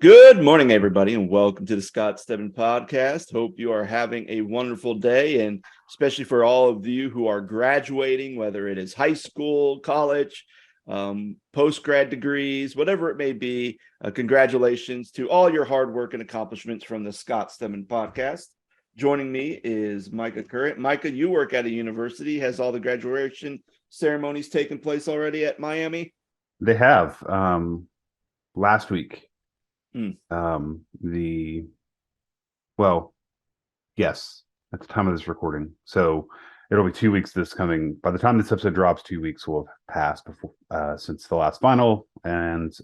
Good morning, everybody, and welcome to the Stedman podcast. Hope you are having a wonderful day, and especially for all of you who are graduating, whether it is high school, college, post-grad degrees, whatever it may be, congratulations to all your hard work and accomplishments from the Stedman podcast. Joining me is Micah Current. Micah, you work at a university. Has all the graduation ceremonies taken place already at Miami? They have. Last week. Yes, at the time of this recording. So it'll be 2 weeks by the time this episode drops, 2 weeks will have passed before since the last final and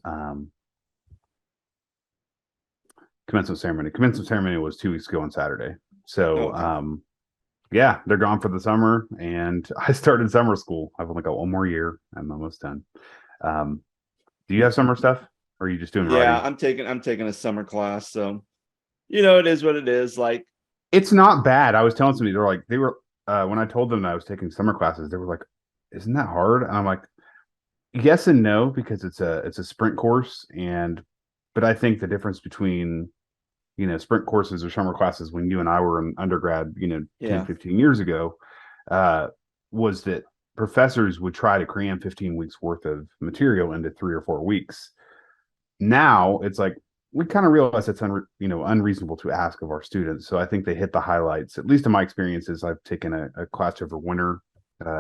commencement ceremony. Commencement ceremony was 2 weeks ago on Saturday. So yeah, they're gone for the summer, and I started summer school. I've only got one more year. I'm almost done. Do you have summer stuff? Or are you just doing writing? I'm taking a summer class, so it is what it is. Like, it's not bad. I was telling somebody, they were when I told them that I was taking summer classes, they were like, "Isn't that hard?" And I'm like, "Yes and no, because it's a sprint course, but I think the difference between sprint courses or summer classes when you and I were in undergrad, 10, 15 years ago, was that professors would try to cram 15 weeks worth of material into 3 or 4 weeks. Now it's like we kind of realize it's unreasonable to ask of our students. So I think they hit the highlights. At least in my experiences, I've taken a class over winter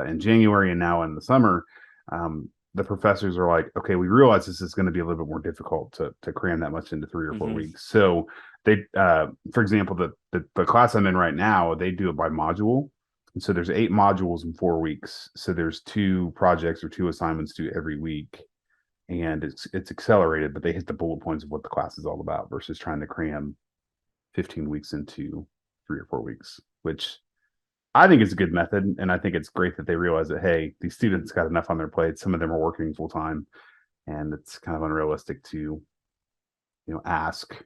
in January, and now in the summer, the professors are like, okay, we realize this is going to be a little bit more difficult to cram that much into 3 or 4 weeks. So they, for example, the class I'm in right now, they do it by module. And so there's 8 modules in 4 weeks. So there's 2 projects or 2 assignments due every week. And it's accelerated, but they hit the bullet points of what the class is all about versus trying to cram 15 weeks into 3 or 4 weeks, which I think is a good method. And I think it's great that they realize that, hey, these students got enough on their plate. Some of them are working full time, and it's kind of unrealistic to, ask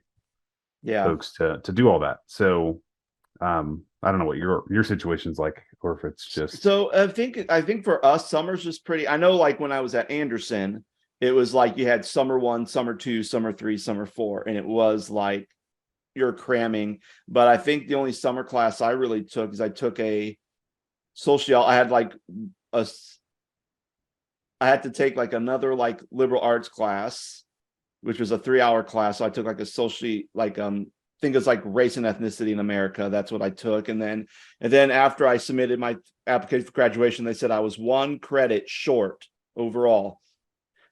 folks to do all that. So I don't know what your situation's like, or if it's just. So I think for us, summer's just pretty. I know, like when I was at Anderson, it was like you had summer 1, summer 2, summer 3, summer 4, and it was like you're cramming. But I think the only summer class I really took is I took a I had to take like another like liberal arts class, which was a 3-hour class. So I took like a I think it's like race and ethnicity in America. That's what I took. And then after I submitted my application for graduation, they said I was 1 credit short overall.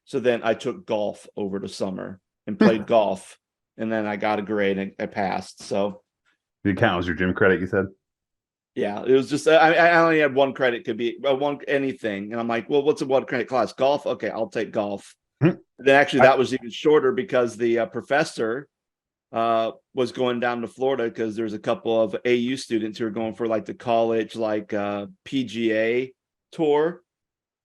So then I took golf over the summer and played golf, and then I got a grade and I passed. So the count was your gym credit, you said? Yeah, it was just I only had 1 credit, could be one anything, and I'm like, well, what's a 1 credit class? Golf? Okay, I'll take golf. Then actually that was even shorter because the professor was going down to Florida because there's a couple of AU students who are going for like the college PGA tour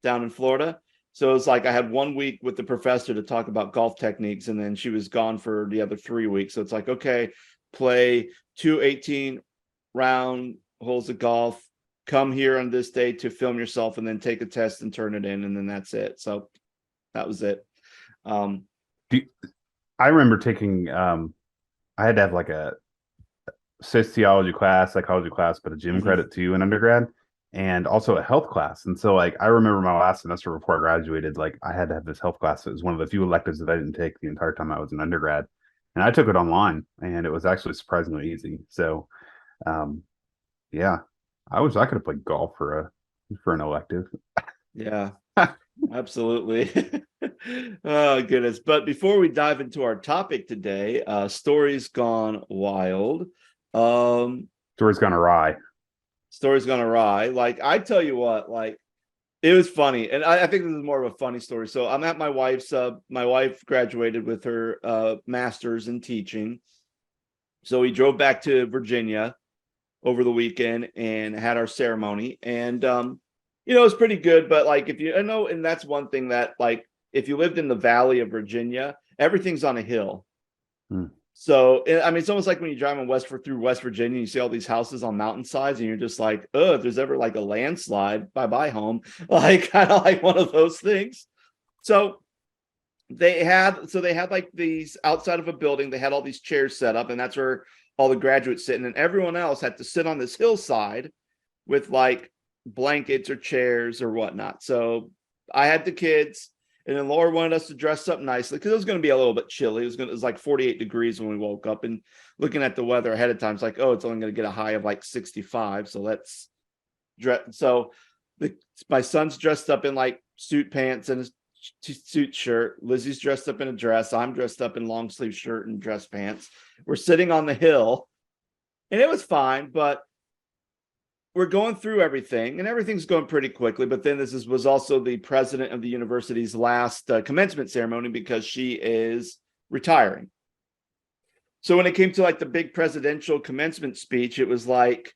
down in Florida. So it's like I had 1 week with the professor to talk about golf techniques, and then she was gone for the other 3 weeks. So it's like, okay, play 2 18-round holes of golf, come here on this day to film yourself, and then take a test and turn it in, and then that's it. So that was it. I remember taking I had to have like a sociology class, psychology class, but a gym credit too in undergrad, and also a health class. And so like I remember my last semester before I graduated, like I had to have this health class. It was one of the few electives that I didn't take the entire time I was in undergrad, and I took it online, and it was actually surprisingly easy. So yeah, I wish I could have played golf for an elective. Yeah, absolutely. Oh goodness. But before we dive into our topic today, stories gone wild. Stories gone awry. Stories gone awry. Like, I tell you what, like, it was funny, and I think this is more of a funny story. So I'm at my wife's. My wife graduated with her master's in teaching. So we drove back to Virginia over the weekend and had our ceremony, and it was pretty good. But like, and that's one thing that, like, if you lived in the Valley of Virginia, everything's on a hill. So, I mean, it's almost like when you drive through West Virginia, you see all these houses on mountainsides, and you're just like, oh, if there's ever like a landslide, bye-bye home. Like, kind of like one of those things. So they had like these outside of a building, they had all these chairs set up, and that's where all the graduates sitting, and everyone else had to sit on this hillside with like blankets or chairs or whatnot. So I had the kids, and then Laura wanted us to dress up nicely because it was going to be a little bit chilly. It was like 48 degrees when we woke up, and looking at the weather ahead of time, it's like, oh, it's only going to get a high of like 65. So let's dress. So my son's dressed up in like suit pants and a suit shirt. Lizzie's dressed up in a dress. I'm dressed up in long sleeve shirt and dress pants. We're sitting on the hill, and it was fine, but we're going through everything, and everything's going pretty quickly. But then was also the president of the university's last commencement ceremony because she is retiring. So when it came to like the big presidential commencement speech, it was like,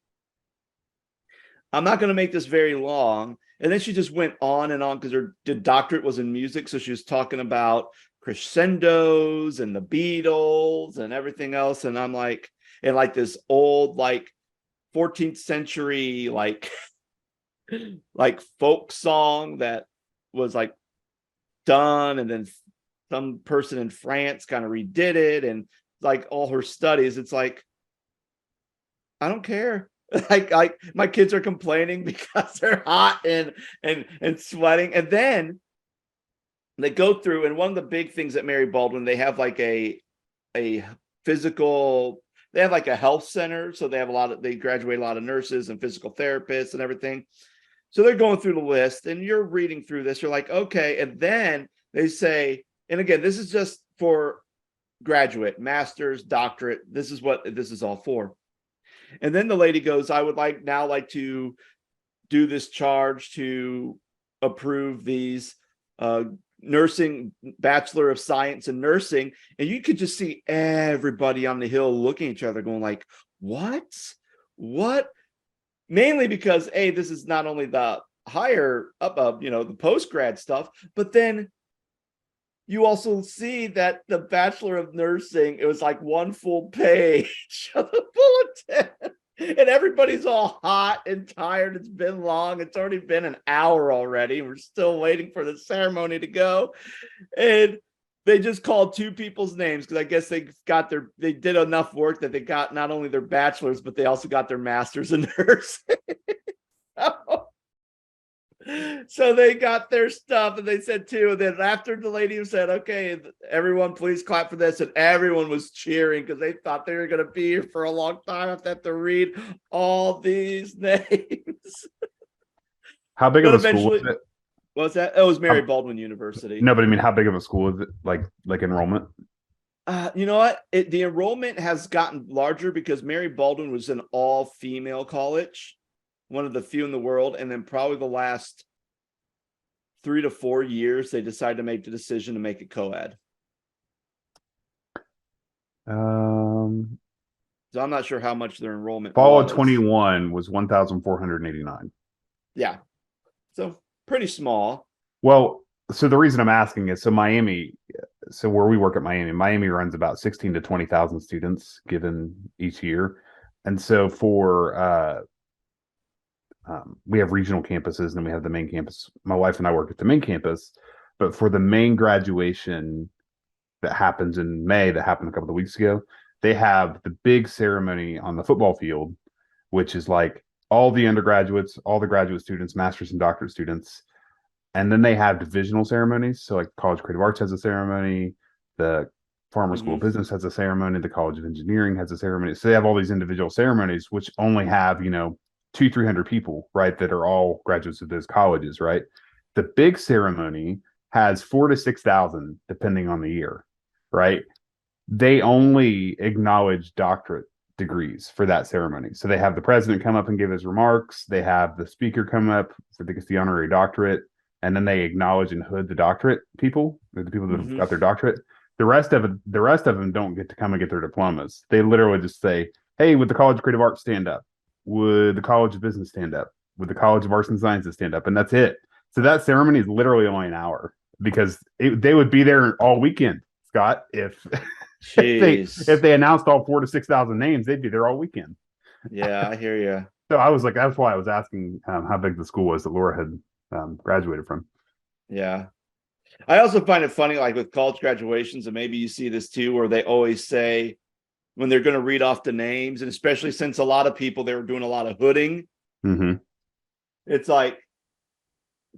I'm not going to make this very long. And then she just went on and on because her doctorate was in music. So she was talking about crescendos and the Beatles and everything else. And I'm like, and like this old, like 14th century, like folk song that was like done. And then some person in France kind of redid it. And like all her studies, it's like, I don't care. Like my kids are complaining because they're hot and sweating. And then they go through, and one of the big things at Mary Baldwin, they have like a physical, they have like a health center. So they have they graduate a lot of nurses and physical therapists and everything. So they're going through the list, and you're reading through this. You're like, okay. And then they say, and again, this is just for graduate, master's, doctorate. This is what this is all for. And then the lady goes, I would like to do this charge to approve these nursing, Bachelor of Science in Nursing. And you could just see everybody on the hill looking at each other going like, what? Mainly because this is not only the higher up of, the post-grad stuff, but then you also see that the Bachelor of Nursing, it was like one full page of the bulletin. And everybody's all hot and tired. It's been long. It's already been an hour already. We're still waiting for the ceremony to go. And they just called two people's names because I guess they did enough work that they got not only their bachelor's, but they also got their master's in nursing. So they got their stuff, and they said too. And then after the lady said, okay, everyone please clap for this, and everyone was cheering because they thought they were going to be here for a long time after have to read all these names. How big of a school is it? What was that? It was Mary Baldwin University. No, but I mean, how big of a school is it? Like enrollment? You know what? The enrollment has gotten larger because Mary Baldwin was an all-female college, one of the few in the world, and then probably the last 3 to 4 years they decided to make the decision to make it co-ed. So I'm not sure how much their enrollment fall was. of 21 was 1,489. Yeah, so pretty small. Well, so the reason I'm asking is, so Miami, so where we work at Miami runs about 16 to 20,000 students given each year, and so for we have regional campuses, and then we have the main campus. My wife and I work at the main campus, but for the main graduation that happens in May, that happened a couple of weeks ago, they have the big ceremony on the football field, which is like all the undergraduates, all the graduate students, master's and doctorate students. And then they have divisional ceremonies. So like College of Creative Arts has a ceremony, the Farmer School of Business has a ceremony, the College of Engineering has a ceremony. So they have all these individual ceremonies, which only have, 200-300 people, right, that are all graduates of those colleges, right? The big ceremony has 4,000 to 6,000, depending on the year, right? They only acknowledge doctorate degrees for that ceremony. So they have the president come up and give his remarks. They have the speaker come up for the honorary doctorate, and then they acknowledge and hood the doctorate people, the people that have got their doctorate. The rest of them don't get to come and get their diplomas. They literally just say, "Hey, would the College of Creative Arts stand up? Would the College of Business stand up? Would the College of Arts and Sciences stand up?" And that's it. So that ceremony is literally only an hour because they would be there all weekend, Scott. If they announced all 4,000 to 6,000 names, they'd be there all weekend. Yeah, I hear you. So I was like, that's why I was asking how big the school was that Laura had graduated from. Yeah. I also find it funny, like with college graduations, and maybe you see this too, where they always say when they're going to read off the names, and especially since a lot of people they were doing a lot of hooding, Mm-hmm. it's like,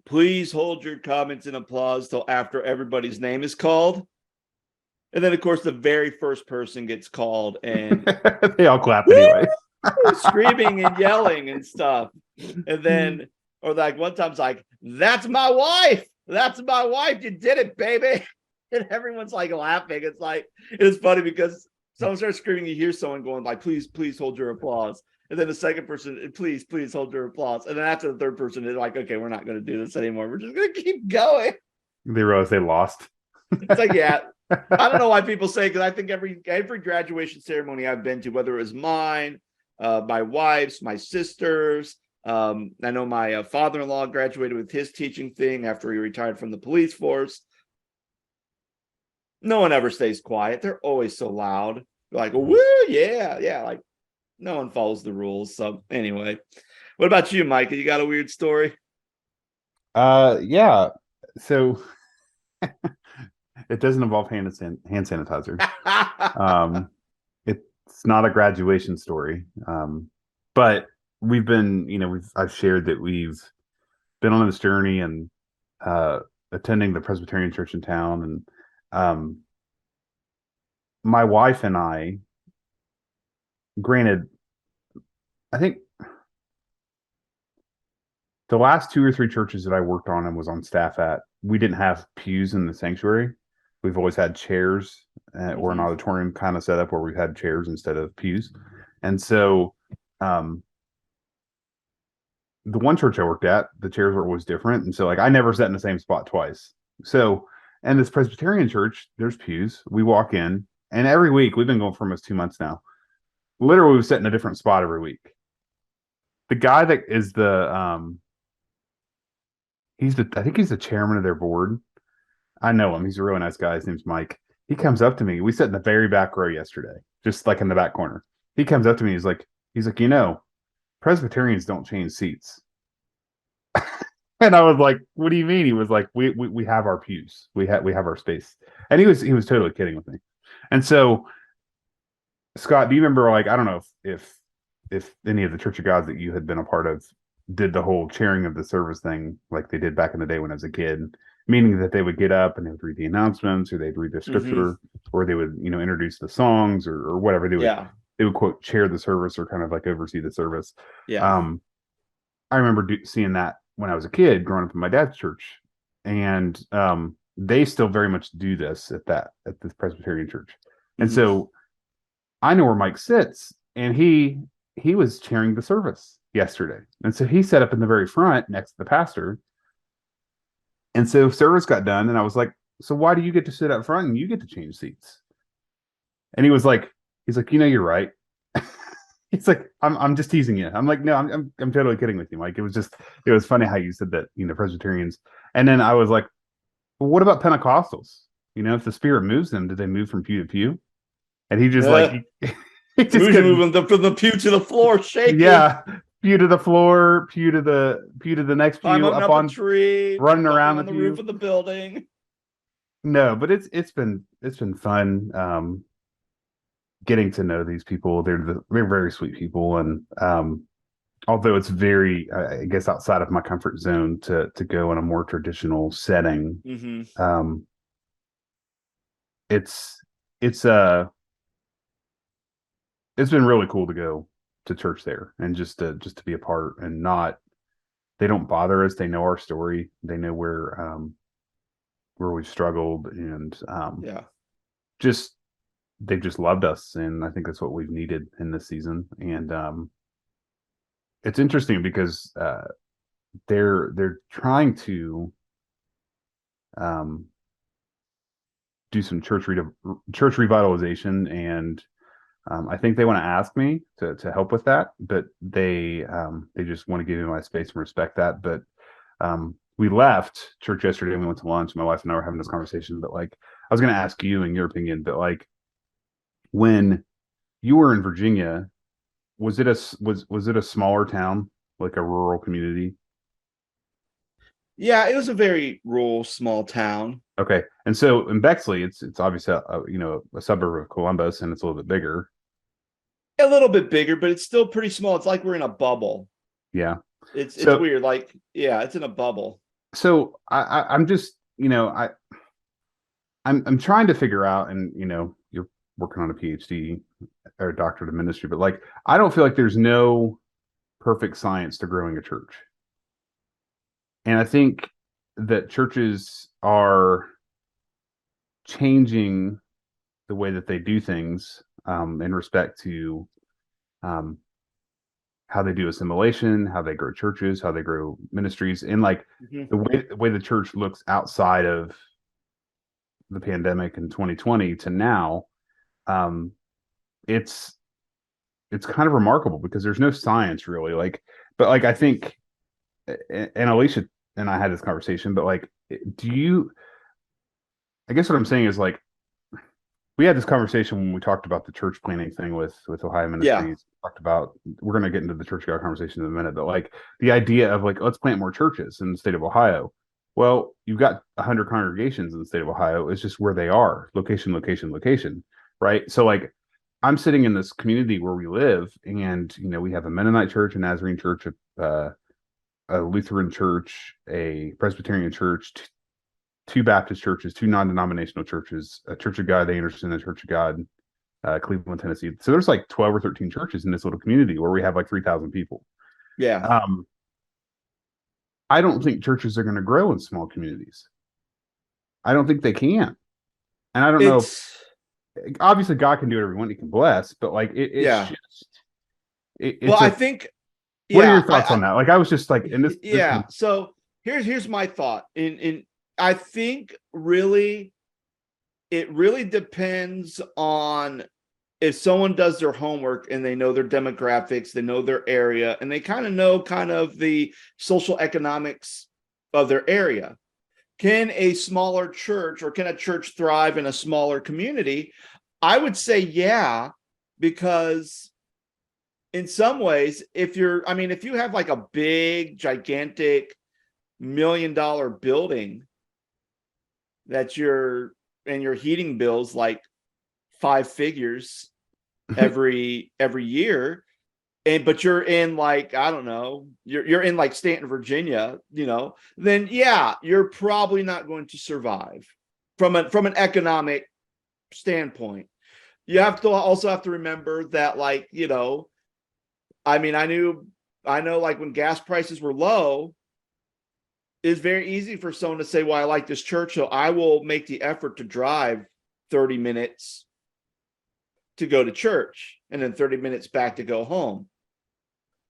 please hold your comments and applause till after everybody's name is called. And then, of course, the very first person gets called and They all clap woo, anyway. screaming and yelling and stuff. And then, or like one time's like, that's my wife. That's my wife. You did it, baby. And everyone's like laughing. It's like, it's funny because someone starts screaming. You hear someone going like, please, please hold your applause. And then the second person, please, please hold your applause. And then after the third person, they're like, okay, we're not going to do this anymore. We're just going to keep going. They realize they lost. It's like, yeah, I don't know why people say, because I think every graduation ceremony I've been to, whether it was mine, my wife's, my sister's, I know my father-in-law graduated with his teaching thing after he retired from the police force. No one ever stays quiet. They're always so loud. They're like, woo, yeah, yeah. Like no one follows the rules. So anyway, what about you, Micah? You got a weird story? Yeah. So it doesn't involve hand sanitizer. Um, it's not a graduation story. But we've been, I've shared that we've been on this journey and uh, attending the Presbyterian church in town, and um, my wife and I, granted, I think the last two or three churches that I worked on and was on staff at, we didn't have pews in the sanctuary. We've always had chairs or an Mhm. auditorium kind of setup where we've had chairs instead of pews. And so, um, the one church I worked at, the chairs were always different. And so, like, I never sat in the same spot twice. So, and this Presbyterian church, there's pews. We walk in, and every week, we've been going for almost 2 months now. Literally, we sit in a different spot every week. The guy that is I think he's the chairman of their board. I know him. He's a really nice guy. His name's Mike. He comes up to me. We sat in the very back row yesterday, just like in the back corner. He comes up to me. He's like, Presbyterians don't change seats. And I was like, what do you mean? He was like, we have our pews. We have our space. And he was totally kidding with me. And so, Scott, do you remember, like, I don't know if any of the Church of God that you had been a part of did the whole chairing of the service thing like they did back in the day when I was a kid, meaning that they would get up and they would read the announcements, or they'd read the Mhm. scripture, or they would, introduce the songs, or whatever. Yeah. They would quote chair the service, or kind of like oversee the service. Yeah. Um, I remember seeing that when I was a kid, growing up in my dad's church, and they still very much do this at this Presbyterian church. And Mhm. so I know where Mike sits, and he was chairing the service yesterday, and so he sat up in the very front next to the pastor. And so service got done, and I was like, "So why do you get to sit up front and you get to change seats?" And he's like, you're right. He's like, I'm just teasing you. I'm like, no, I'm totally kidding with you, Mike. It was funny how you said that, Presbyterians. And then I was like, well, what about Pentecostals? If the Spirit moves them, do they move from pew to pew? And he just like Uh, he just Moving couldn't. moving from the pew to the floor, shaking, Yeah, pew to the floor, pew to the next pew, climbing up up a on tree, running jumping around on the the roof pew. of the building. No, but it's been fun. Getting to know these people. They're very sweet people, and although it's very, I guess, outside of my comfort zone to go in a more traditional setting, Mm-hmm. um, it's it's uh it's been really cool to go to church there and just to be a part, and not they don't bother us. They know our story. They know where we've struggled, and Yeah. just they've just loved us, and I think that's what we've needed in this season. And it's interesting because they're trying to um, do some church revitalization, and I think they want to ask me to help with that, but they just want to give me my space and respect that. But we left church yesterday and we went to lunch. My wife and I were having this conversation, but like I was going to ask you in your opinion, but like when you were in Virginia, was it a smaller town, like a rural community? Yeah, it was a very rural, small town. Okay, and so in Bexley, it's obviously a suburb of Columbus, and it's a little bit bigger. A little bit bigger, but it's still pretty small. It's like we're in a bubble. Yeah. It's So weird. Like, yeah, it's in a bubble. I'm just I'm trying to figure out, and you're working on a PhD or a doctorate of ministry, but like I don't feel like there's no perfect science to growing a church. And I think that churches are changing the way that they do things in respect to um, how they do assimilation, how they grow churches, how they grow ministries, and like Mhm. the way the church looks outside of the pandemic in 2020 to now. Um, it's it's kind of remarkable because there's no science really, like, but like I think, and Alicia and I had this conversation, but like, do you? I guess what I'm saying is like we had this conversation when we talked about the church planning thing with Ohio Yeah, Ministries. Talked about we're going to get into the church God conversation in a minute, but like the idea of like let's plant more churches in the state of Ohio. Well, you've got 100 congregations in the state of Ohio. It's just where they are, location, location, location, right? So like I'm sitting in this community where we live, and we have a Mennonite church, a Nazarene church, a Lutheran church, a Presbyterian church, two Baptist churches, two non-denominational churches, a Church of God Anderson, a Church of God Cleveland, Tennessee. So there's like 12 or 13 churches in this little community where we have like 3,000 people. yeah. Um, I don't think churches are going to grow in small communities. I don't think they can. And I don't know. It's Obviously, God can do whatever He wants. He can bless, but like it's yeah. just Well, it's I a. think What are yeah, your thoughts on that? Like I was just like, and this is yeah. So here's my thought. In I think really it really depends on if someone does their homework and they know their demographics, they know their area, and they kind of know kind of the social economics of their area. Can a smaller church or can a church thrive in a smaller community? I would say yeah, because in some ways, if you have like a big, gigantic $1 million building that and your heating bills like 5 figures every year, but you're in like, I don't know, you're in like Stanton, Virginia, then yeah, you're probably not going to survive from an economic standpoint. You have to also have to remember that, like, I mean, I know like when gas prices were low, it's very easy for someone to say, well, I like this church, so I will make the effort to drive 30 minutes to go to church and then 30 minutes back to go home.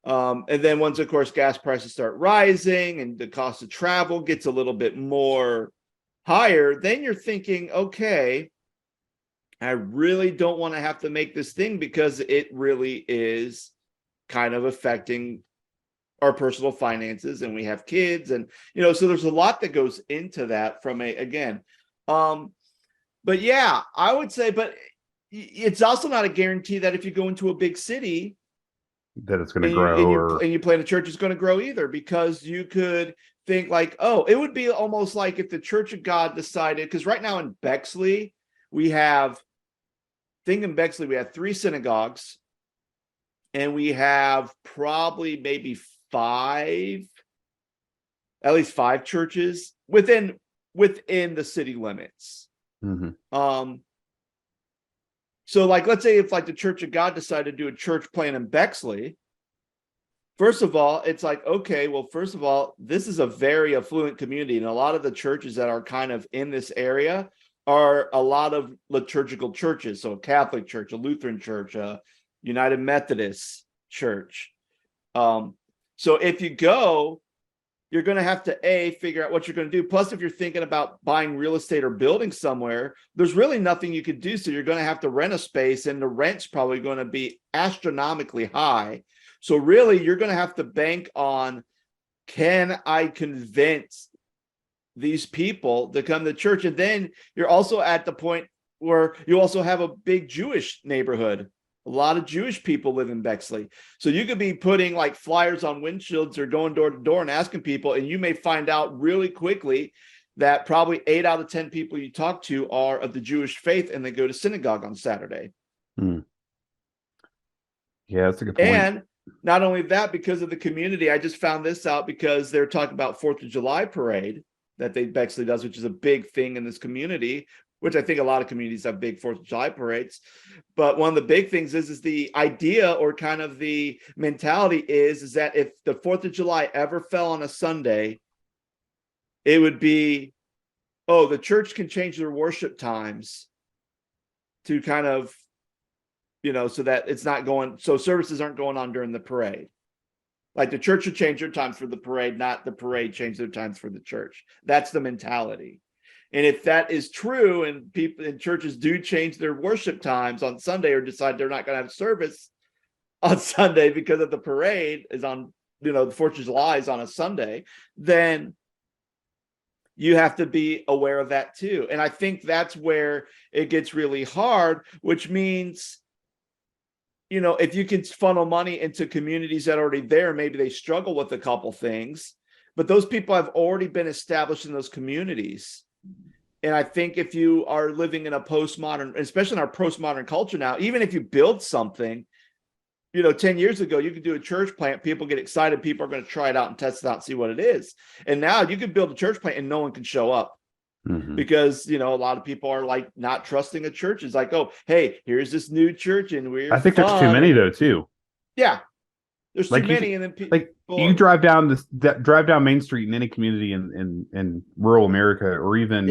And then once, of course, gas prices start rising and the cost of travel gets a little bit more higher, then you're thinking, okay, I really don't want to have to make this thing because it really is kind of affecting our personal finances, and we have kids, and so there's a lot that goes into that from a again. But yeah, I would say, but it's also not a guarantee that if you go into a big city that it's going to and grow, or you plan a church, it's going to grow either, because you could think like, oh, it would be almost like if the Church of God decided, because right now in Bexley we have in Bexley we have 3 synagogues, and we have probably maybe at least five churches within the city limits. mm-hmm. So like, let's say if like the Church of God decided to do a church plan in Bexley, first of all, it's like, okay, well, first of all, this is a very affluent community, and a lot of the churches that are kind of in this area are a lot of liturgical churches. So a Catholic church, a Lutheran church, a United Methodist church. So if you go, you're going to have to figure out what you're going to do. Plus, if you're thinking about buying real estate or building somewhere, there's really nothing you could do. So you're going to have to rent a space, and the rent's probably going to be astronomically high. So really, you're going to have to bank on, can I convince these people to come to church? And then you're also at the point where you also have a big Jewish neighborhood A lot of Jewish people live in Bexley. So you could be putting like flyers on windshields or going door to door and asking people, and you may find out really quickly that probably 8 out of 10 people you talk to are of the Jewish faith and they go to synagogue on Saturday. Hmm. Yeah, that's a good point. And not only that, because of the community, I just found this out because they're talking about 4th of July parade that Bexley does, which is a big thing in this community, which I think a lot of communities have big 4th of July parades. But one of the big things is the idea, or kind of the mentality is that if the 4th of July ever fell on a Sunday, it would be, oh, the church can change their worship times to kind of, so that it's not going, so services aren't going on during the parade. Like the church should change their times for the parade, not the parade change their times for the church. That's the mentality. And if that is true, and people in churches do change their worship times on Sunday or decide they're not going to have service on Sunday because of the parade is on, the 4th of July is on a Sunday, then you have to be aware of that too. And I think that's where it gets really hard, which means, if you can funnel money into communities that are already there, maybe they struggle with a couple things, but those people have already been established in those communities. And I think if you are living in a postmodern, especially in our postmodern culture now, even if you build something, 10 years ago, you could do a church plant, people get excited, people are going to try it out and test it out and see what it is. And now you can build a church plant and no one can show up. Because a lot of people are like not trusting a church. It's like, oh, hey, here's this new church and I think there's too many though too. Yeah, there's too many, and then you drive down Main Street in any community in rural America, or even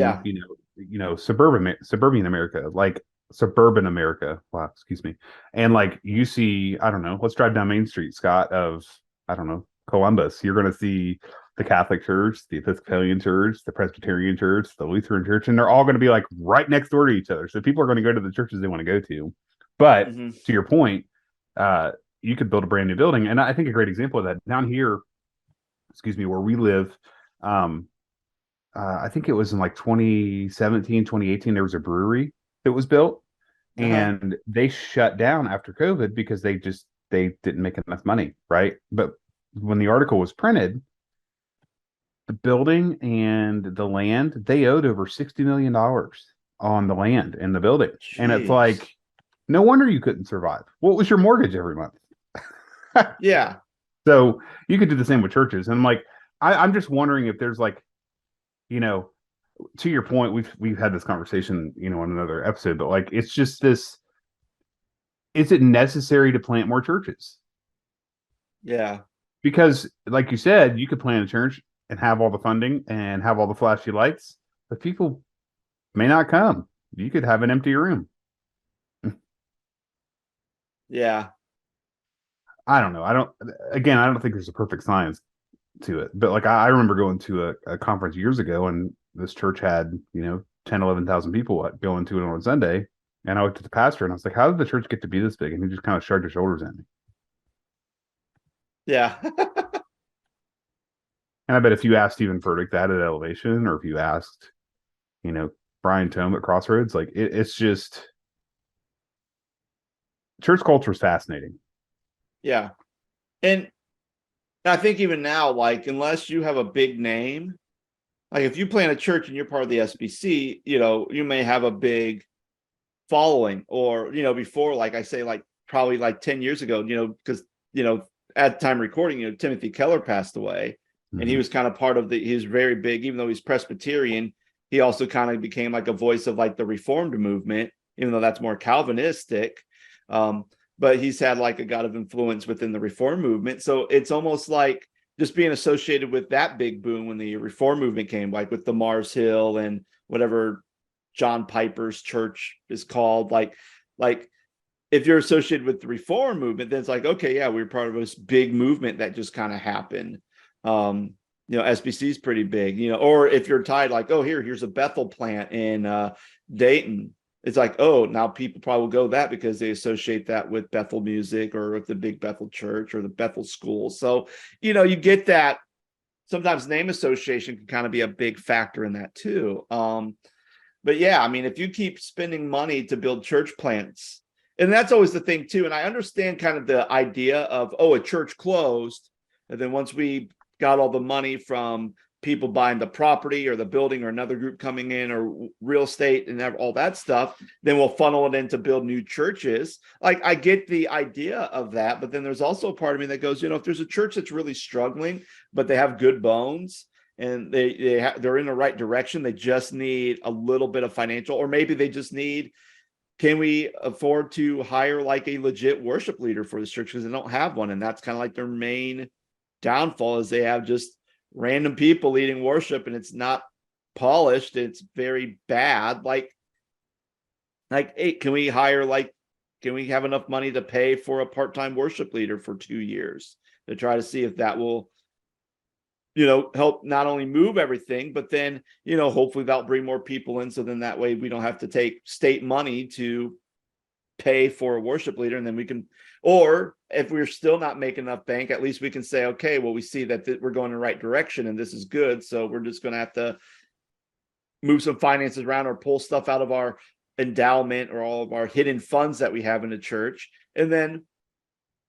suburban America, like suburban America. Wow, excuse me. And like you see, I don't know, let's drive down Main Street, Scott, of I don't know, Columbus. You're going to see the Catholic Church, the Episcopalian Church, the Presbyterian Church, the Lutheran Church, and they're all going to be like right next door to each other. So people are going to go to the churches they want to go to. But to your point, you could build a brand new building. And I think a great example of that down here, where we live, I think it was in like 2017, 2018, there was a brewery that was built and they shut down after COVID because they didn't make enough money. Right. But when the article was printed, the building and the land, they owed over $60 million on the land and the building. Jeez. And it's like, no wonder you couldn't survive. What was your mortgage every month? Yeah. So you could do the same with churches. And I'm like, I'm just wondering if there's like, to your point, we've had this conversation, on another episode, but like, it's just this, is it necessary to plant more churches? Yeah. Because like you said, you could plant a church and have all the funding and have all the flashy lights, but people may not come. You could have an empty room. Yeah. I don't know. I don't think there's a perfect science to it, but like, I remember going to a conference years ago and this church had, 10, 11,000 people going to it on Sunday. And I looked at the pastor and I was like, how did the church get to be this big? And he just kind of shrugged his shoulders at me. Yeah. And I bet if you asked Stephen Furtick that at Elevation, or if you asked, Brian Tome at Crossroads, like it's just, church culture is fascinating. Yeah. And I think even now, like, unless you have a big name, like if you plant a church and you're part of the SBC, you may have a big following, or, before, like I say, like probably like 10 years ago, because, at the time recording, Timothy Keller passed away. And he was kind of part of he was very big, even though he's Presbyterian, he also kind of became like a voice of like the Reformed movement, even though that's more Calvinistic. But he's had like a lot of influence within the Reform movement. So it's almost like just being associated with that big boom when the Reform movement came, like with the Mars Hill and whatever John Piper's church is called. Like if you're associated with the Reform movement, then it's like, okay, yeah, we're part of this big movement that just kind of happened. SBC is pretty big, or if you're tied, like, oh, here's a Bethel plant in Dayton. It's like, oh, now people probably will go that because they associate that with Bethel music or with the big Bethel church or the Bethel school. So, you get that. Sometimes name association can kind of be a big factor in that too. But yeah, I mean, if you keep spending money to build church plants And that's always the thing too. And I understand kind of the idea of, oh, a church closed. And then once we got all the money from people buying the property or the building or another group coming in or real estate and all that stuff, then we'll funnel it in to build new churches. Like, I get the idea of that, but then there's also a part of me that goes, if there's a church that's really struggling, but they have good bones and they're in the right direction, they just need a little bit of financial, or maybe they just need, can we afford to hire like a legit worship leader for this church, because they don't have one, and that's kind of like their main downfall, is they have just random people leading worship and it's not polished. It's very bad. Like, hey, can we have enough money to pay for a part-time worship leader for 2 years to try to see if that will, help not only move everything, but then, hopefully that'll bring more people in. So then that way we don't have to take state money to pay for a worship leader. And then we can, or if we're still not making enough bank, at least we can say, okay, well, we see that we're going in the right direction and this is good. So we're just going to have to move some finances around or pull stuff out of our endowment or all of our hidden funds that we have in the church, and then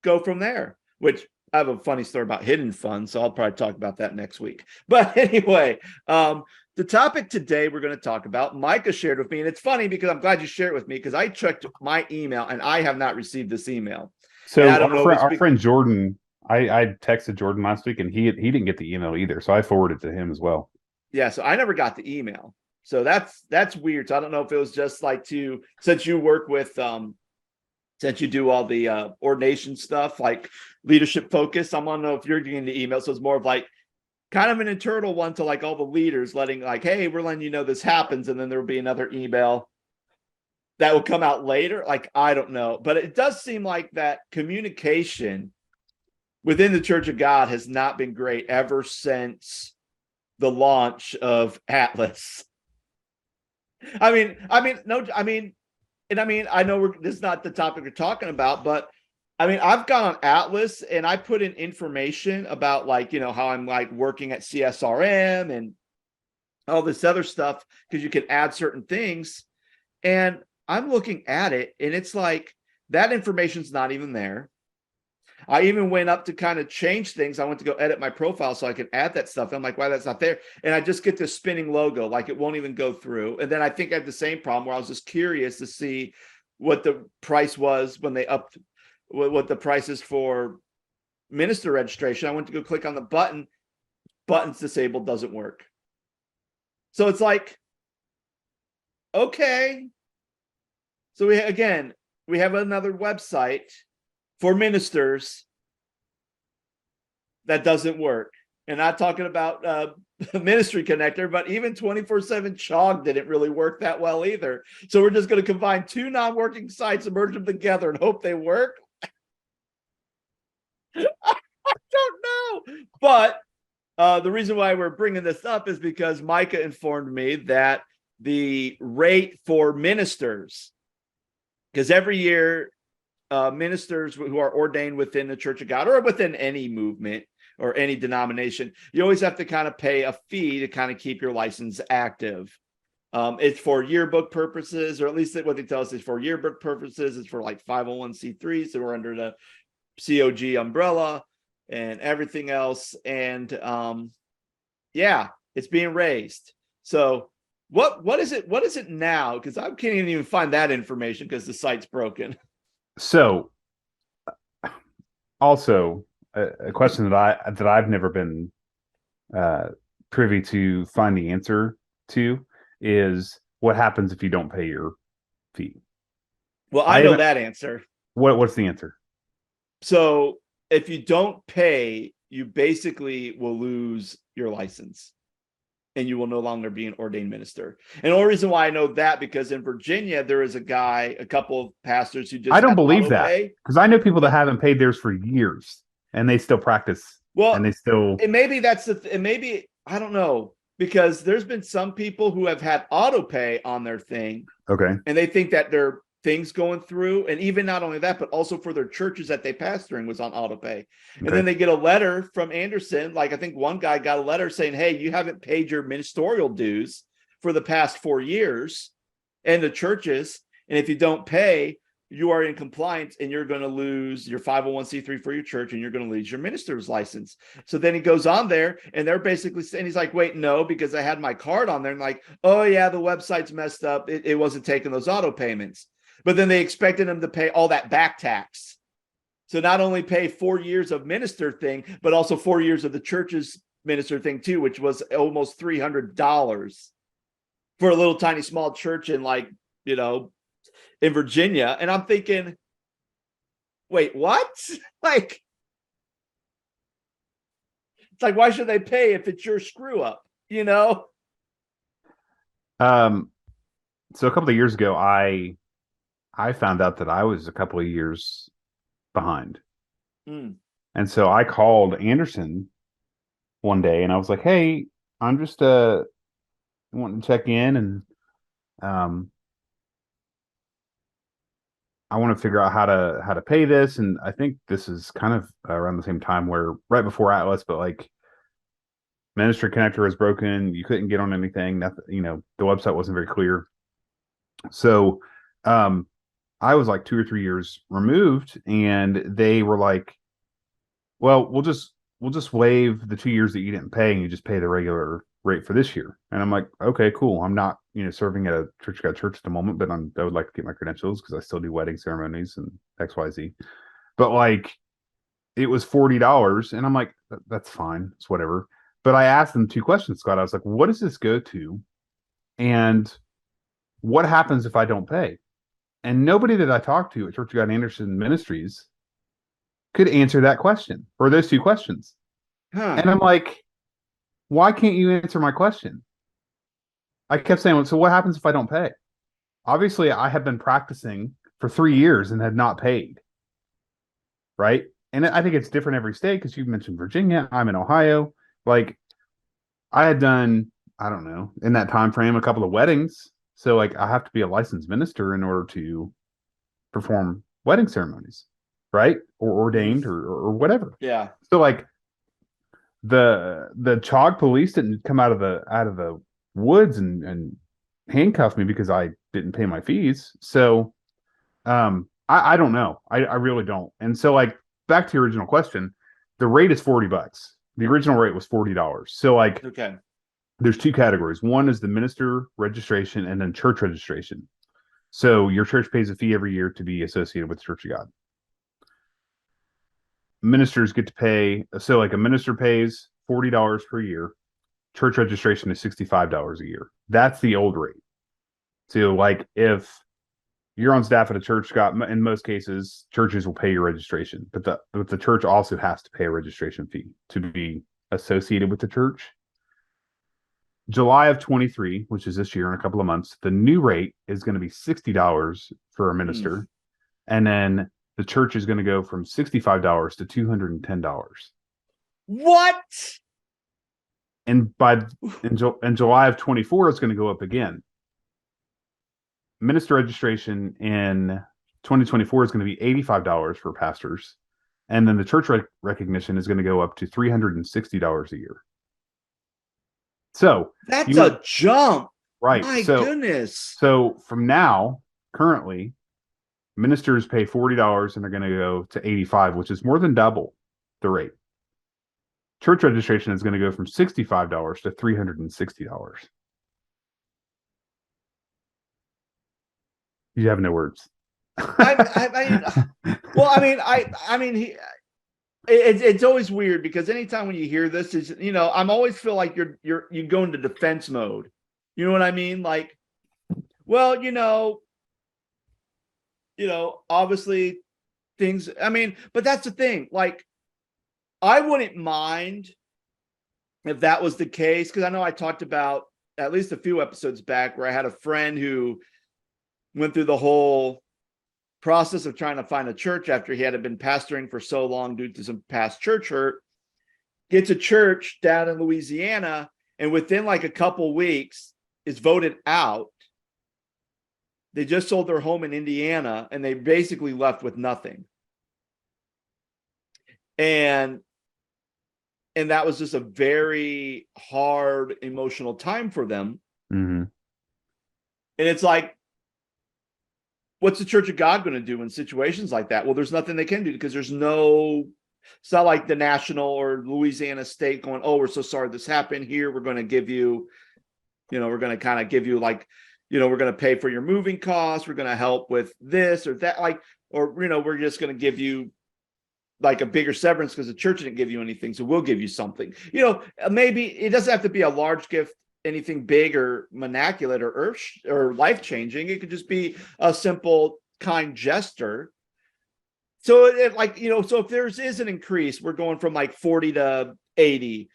go from there. Which, I have a funny story about hidden funds, so I'll probably talk about that next week. But anyway, the topic today we're going to talk about, Micah shared with me, and it's funny because I'm glad you shared it with me, because I checked my email and I have not received this email. So our friend Jordan, I texted Jordan last week and he didn't get the email either, so I forwarded it to him as well. Yeah, so I never got the email. So that's weird. So I don't know if it was just like since you work with since you do all the ordination stuff, like leadership focus, I want to know if you're getting the email. So it's more of like kind of an internal one to like all the leaders, letting like, hey, we're letting you know this happens. And then there will be another email that will come out later. Like, I don't know. But it does seem like that communication within the Church of God has not been great ever since the launch of Atlas. I know this is not the topic we're talking about, but I've gone on Atlas and I put in information about like, how I'm like working at CSRM and all this other stuff, because you can add certain things. And I'm looking at it and it's like that information's not even there. I even went up to kind of change things. I went to go edit my profile so I could add that stuff. I'm like, why that's not there? And I just get this spinning logo, like it won't even go through. And then I think I have the same problem where I was just curious to see what the price was when they upped, what the price is for minister registration. I went to go click on the button, buttons disabled, doesn't work. So it's like, okay. So we have another website for ministers that doesn't work. And not talking about Ministry Connector, but even 24/7 Chog didn't really work that well either. So we're just going to combine two non-working sites and merge them together and hope they work. I don't know. But the reason why we're bringing this up is because Micah informed me that the rate for ministers, because every year ministers who are ordained within the Church of God or within any movement or any denomination, you always have to kind of pay a fee to kind of keep your license active. It's for yearbook purposes, or at least what they tell us is for yearbook purposes. It's for like 501c3s, so we're under the COG umbrella and everything else. And yeah, it's being raised. So what is it? What is it now? Because I can't even find that information because the site's broken. So, also a question that I've never been privy to find the answer to is, what happens if you don't pay your fee? Well, I know that answer. What's the answer? So if you don't pay, you basically will lose your license and you will no longer be an ordained minister. And the only reason why I know that, because in Virginia, there is a couple of pastors who just, I don't believe that, because I know people that haven't paid theirs for years and they still practice. Well, and they still, and maybe that's and maybe, I don't know, because there's been some people who have had auto pay on their thing. Okay. And they think that their things going through, and even not only that, but also for their churches that they pastoring was on auto pay. Okay. And then they get a letter from Anderson. Like, I think one guy got a letter saying, hey, you haven't paid your ministerial dues for the past 4 years and the churches. And if you don't pay, you are in compliance and you're going to lose your 501c3 for your church and you're going to lose your minister's license. So then he goes on there and they're basically saying, he's like, wait, no, because I had my card on there, and like, oh yeah, the website's messed up. It wasn't taking those auto payments. But then they expected him to pay all that back tax. So not only pay 4 years of minister thing, but also 4 years of the church's minister thing too, which was almost $300 for a little tiny small church in, like, in Virginia. And I'm thinking, wait, what? Like, it's like, why should they pay if it's your screw up? So a couple of years ago, I found out that I was a couple of years behind. And so I called Anderson one day and I was like, hey, I'm just wanting to check in, and I want to figure out how to pay this. And I think this is kind of around the same time where right before Atlas, but like Ministry Connector was broken. You couldn't get on anything. Nothing, the website wasn't very clear. So I was like 2 or 3 years removed, and they were like, well, we'll just waive the 2 years that you didn't pay, and you just pay the regular rate for this year. And I'm like, okay, cool. I'm not, serving at a church at the moment, but I would like to get my credentials because I still do wedding ceremonies and XYZ. But like, it was $40, and I'm like, that's fine. It's whatever. But I asked them 2 questions, Scott. I was like, what does this go to? And what happens if I don't pay? And nobody that I talked to at Church of God Anderson Ministries could answer that question or those 2 questions. And I'm like, why can't you answer my question? I kept saying, so what happens if I don't pay? Obviously, I have been practicing for 3 years and had not paid. Right. And I think it's different every state, because you mentioned Virginia. I'm in Ohio. Like, I had done, I don't know, in that time frame, a couple of weddings. So like, I have to be a licensed minister in order to perform wedding ceremonies, right? Or ordained or whatever. Yeah. So like, the CHOG police didn't come out of the woods and handcuff me because I didn't pay my fees. So I don't know. I really don't. And so like, back to your original question, the rate is $40. The original rate was $40. So like, okay, there's 2 categories. One is the minister registration, and then church registration. So your church pays a fee every year to be associated with the Church of God. Ministers get to pay, so like a minister pays $40 per year. Church registration is $65 a year. That's the old rate. So like, if you're on staff at a church, Scott, in most cases, churches will pay your registration, but the church also has to pay a registration fee to be associated with the church. July of 23, which is this year in a couple of months, the new rate is going to be $60 for a minister. And then the church is going to go from $65 to $210. What? And in July of 24, it's going to go up again. Minister registration in 2024 is going to be $85 for pastors. And then the church recognition is going to go up to $360 a year. So that's a jump. Right. My goodness. So from now, currently, ministers pay $40 and they're going to go to $85, which is more than double the rate. Church registration is going to go from $65 to $360. You have no words. It's always weird, because anytime when you hear this, is I'm always feel like you go into defense mode. You know what I mean? Like, well, obviously things. But that's the thing. Like, I wouldn't mind if that was the case, because I know I talked about at least a few episodes back where I had a friend who went through the whole process of trying to find a church after he had been pastoring for so long due to some past church hurt. Gets a church down in Louisiana, and within like a couple weeks is voted out. They just sold their home in Indiana, and they basically left with nothing. And that was just a very hard emotional time for them. Mm-hmm. And it's like, what's the Church of God going to do in situations like that? Well, there's nothing they can do because there's no, it's not like the national or Louisiana state going, oh, we're so sorry this happened here. We're going to give you, we're going to kind of give you like, we're going to pay for your moving costs. We're going to help with this or that, like, or, we're just going to give you like a bigger severance because the church didn't give you anything. So we'll give you something, maybe it doesn't have to be a large gift, anything big or monaculate or earth or life-changing. It could just be a simple kind gesture. So so if there's is an increase, we're going from like 40 to 80.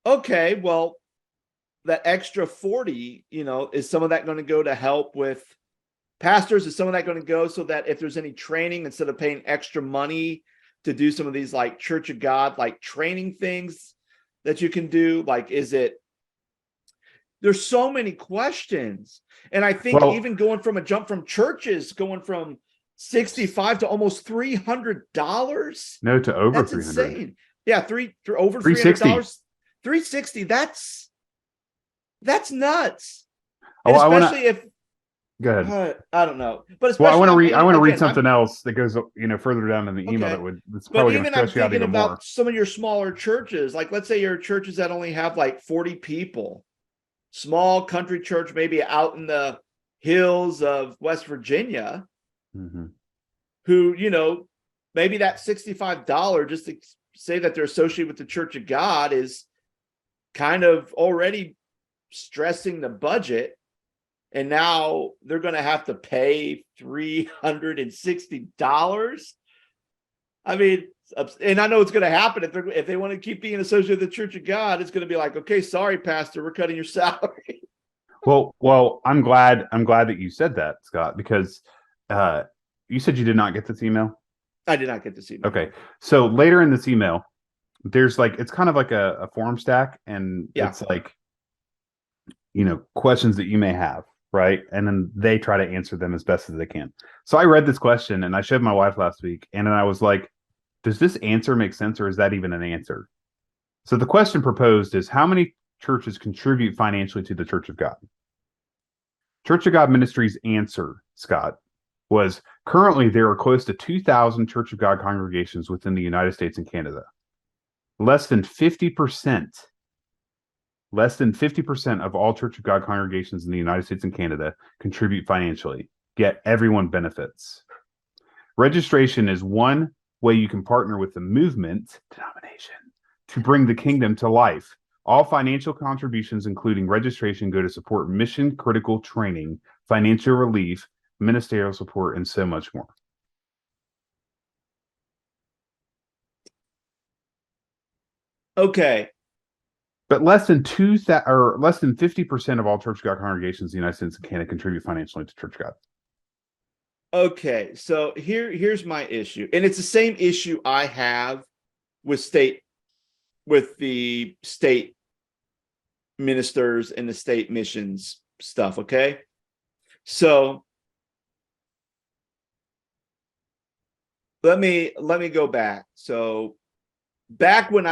Okay, well, that extra 40, is some of that going to go to help with pastors? Is some of that going to go so that if there's any training, instead of paying extra money to do some of these like Church of God, like training things that you can do? Like, there's so many questions. And I think even going from a jump from churches, going from $65 to almost $300. No, to over that's 300. Insane. Yeah, over $300. 360. That's nuts. And especially if go ahead. I don't know, but I want to read something else that goes further down in the email that's probably going to stress you out even more. Some of your smaller churches, like let's say your churches that only have like 40 people, small country church, maybe out in the hills of West Virginia, who maybe that $65 just to say that they're associated with the Church of God is kind of already stressing the budget. And now they're going to have to pay $360. I mean, and I know it's going to happen if they want to keep being associated with the Church of God. It's going to be like, okay, sorry, Pastor, we're cutting your salary. Well, I'm glad that you said that, Scott, because you said you did not get this email. I did not get this email. Okay, so later in this email, there's it's kind of like a form stack, and it's like questions that you may have. Right. And then they try to answer them as best as they can. So I read this question and I showed my wife last week. And then I was like, does this answer make sense, or is that even an answer? So the question proposed is, how many churches contribute financially to the Church of God? Church of God Ministries' answer, Scott, was currently there are close to 2,000 Church of God congregations within the United States and Canada. Less than 50% of all Church of God congregations in the United States and Canada contribute financially, yet everyone benefits. Registration is one way you can partner with the movement denomination to bring the kingdom to life. All financial contributions, including registration, go to support mission-critical training, financial relief, ministerial support, and so much more. Okay. But less than 50% of all Church of God congregations in the United States and Canada contribute financially to Church of God. Okay, so here's my issue, and it's the same issue I have with the state ministers and the state missions stuff. Okay, so let me go back. So back when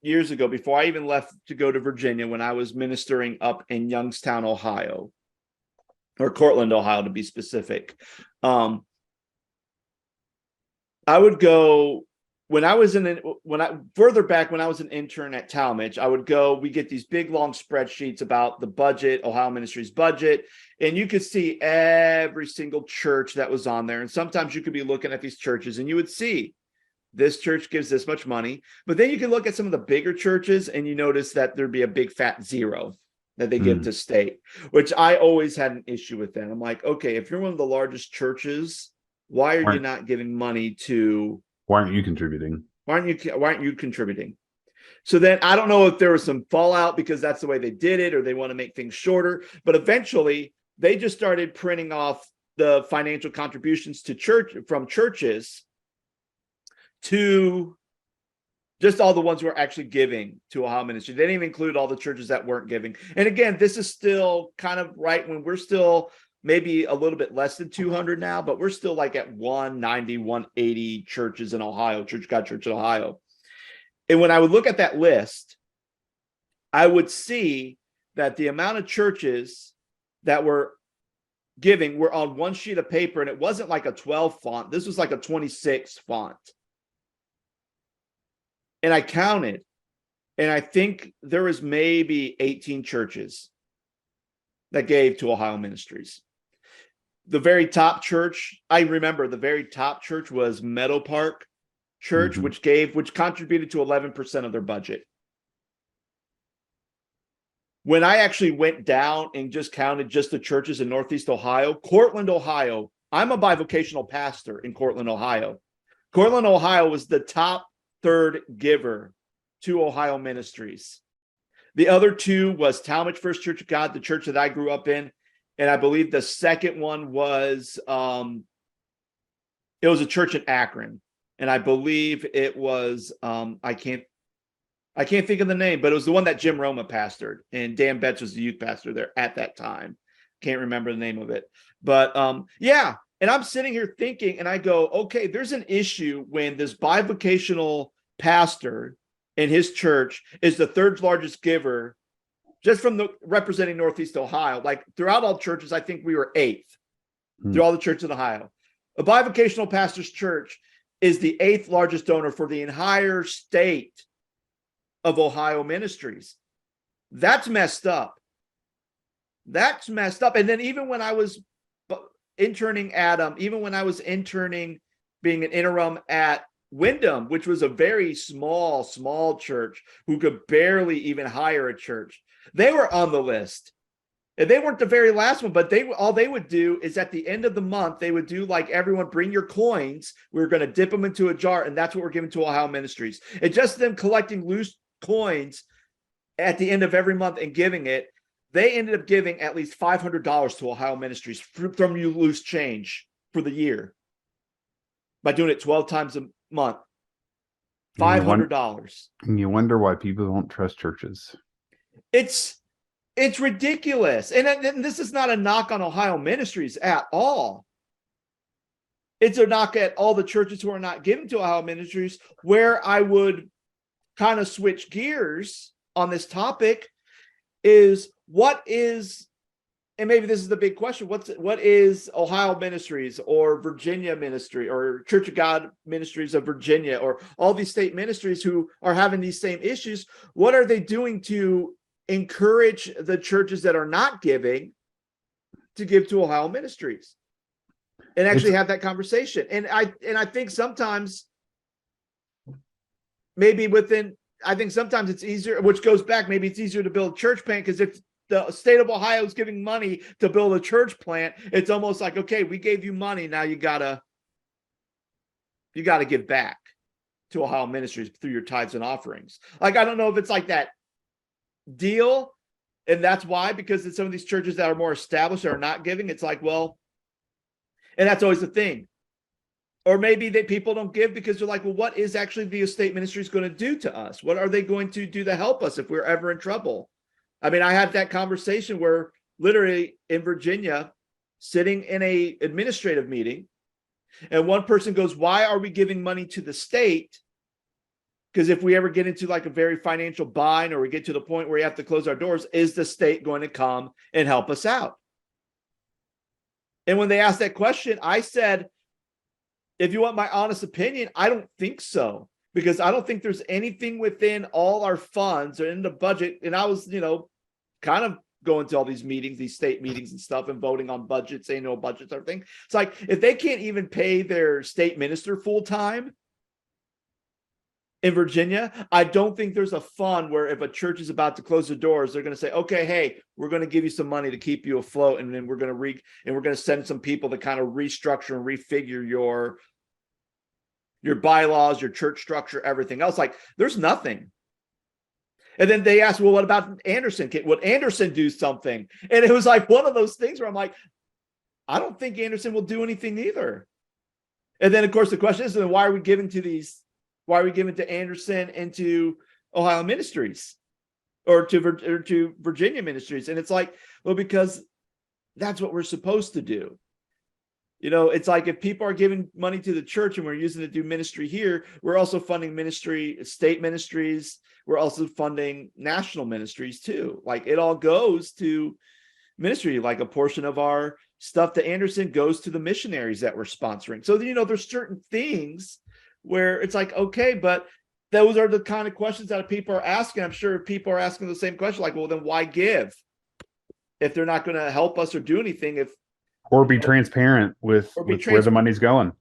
years ago, before I even left to go to Virginia, when I was ministering up in Youngstown, Ohio, or Cortland, Ohio, to be specific, I would go when I was further back when I was an intern at Talmadge. I would go. We get these big long spreadsheets about the budget, Ohio Ministries budget, and you could see every single church that was on there. And sometimes you could be looking at these churches, and you would see, this church gives this much money, but then you can look at some of the bigger churches and you notice that there'd be a big fat zero that they give to state, which I always had an issue with that. I'm like, okay, if you're one of the largest churches, why are you not giving money to? Why aren't you contributing? Why aren't you contributing? So then I don't know if there was some fallout because that's the way they did it, or they want to make things shorter, but eventually they just started printing off the financial contributions from churches to just all the ones who are actually giving to Ohio Ministry. They didn't even include all the churches that weren't giving. And again, this is still kind of right when we're still maybe a little bit less than 200 now, but we're still like at 190, 180 churches in Ohio, Church of God Church in Ohio. And when I would look at that list, I would see that the amount of churches that were giving were on one sheet of paper, and it wasn't like a 12 font. This was like a 26 font. And I counted, and I think there was maybe 18 churches that gave to Ohio Ministries. The very top church, I remember the very top church was Meadow Park Church, which contributed to 11% of their budget. When I actually went down and just counted just the churches in Northeast Ohio, Cortland, Ohio, I'm a bivocational pastor in Cortland, Ohio. Cortland, Ohio was the top third giver to Ohio Ministries. The other two was Talmadge First Church of God, the church that I grew up in. And I believe the second one was, it was a church in Akron. And I believe it was, I can't think of the name, but it was the one that Jim Roma pastored. And Dan Betts was the youth pastor there at that time. Can't remember the name of it. But yeah, and I'm sitting here thinking, and I go, okay, there's an issue when this bivocational pastor in his church is the third largest giver, just from the representing Northeast Ohio. Like throughout all churches, I think we were eighth through all the churches in Ohio. A bivocational pastor's church is the eighth largest donor for the entire state of Ohio Ministries. That's messed up. That's messed up. And then even when I was interning being an interim at Wyndham, which was a very small church who could barely even hire a church, they were on the list. And they weren't the very last one, but all they would do is at the end of the month, they would do like, everyone bring your coins. We're going to dip them into a jar, and that's what we're giving to Ohio Ministries. It's just them collecting loose coins at the end of every month and giving it. They ended up giving at least $500 to Ohio Ministries from you loose change for the year by doing it 12 times a month. $500. And you wonder why people don't trust churches. It's ridiculous. And this is not a knock on Ohio Ministries at all. It's a knock at all the churches who are not giving to Ohio Ministries, where I would kind of switch gears on this topic is what is, and maybe this is the big question, what is Ohio Ministries or Virginia Ministry or Church of God Ministries of Virginia or all these state ministries who are having these same issues? What are they doing to encourage the churches that are not giving to give to Ohio Ministries and actually have that conversation? And I think sometimes sometimes it's easier, which goes back, maybe it's easier to build a church plant, because if the state of Ohio is giving money to build a church plant, it's almost like, okay, we gave you money, now you gotta give back to Ohio Ministries through your tithes and offerings. Like, I don't know if it's like that deal, and that's why, because in some of these churches that are more established that are not giving, it's like, well, and that's always the thing. Or maybe people don't give because they're like, well, what is actually the estate ministries going to do to us? What are they going to do to help us if we're ever in trouble? I mean, I had that conversation where literally in Virginia, sitting in a administrative meeting, and one person goes, why are we giving money to the state? Because if we ever get into like a very financial bind, or we get to the point where we have to close our doors, is the state going to come and help us out? And when they asked that question, I said, if you want my honest opinion, I don't think so, because I don't think there's anything within all our funds or in the budget. And I was, kind of going to all these meetings, these state meetings and stuff, and voting on budgets, annual budgets, everything. It's like, if they can't even pay their state minister full time in Virginia, I don't think there's a fund where if a church is about to close the doors, they're going to say, okay, hey, we're going to give you some money to keep you afloat. And then we're going to send some people to kind of restructure and refigure your bylaws, your church structure, everything else. Like, there's nothing. And then they asked, well, what about Anderson? Would Anderson do something? And it was like one of those things where I'm like, I don't think Anderson will do anything either. And then, of course, the question is, then why are we giving to Anderson and to Ohio Ministries or to Virginia Ministries? And it's like, well, because that's what we're supposed to do. It's like, if people are giving money to the church and we're using it to do ministry here, we're also funding state ministries. We're also funding national ministries too. Like, it all goes to ministry. Like, a portion of our stuff to Anderson goes to the missionaries that we're sponsoring. So, there's certain things where it's like, okay, but those are the kind of questions that people are asking. I'm sure people are asking the same question, like, well, then why give if they're not going to help us or do anything? Or be transparent with where the money's going.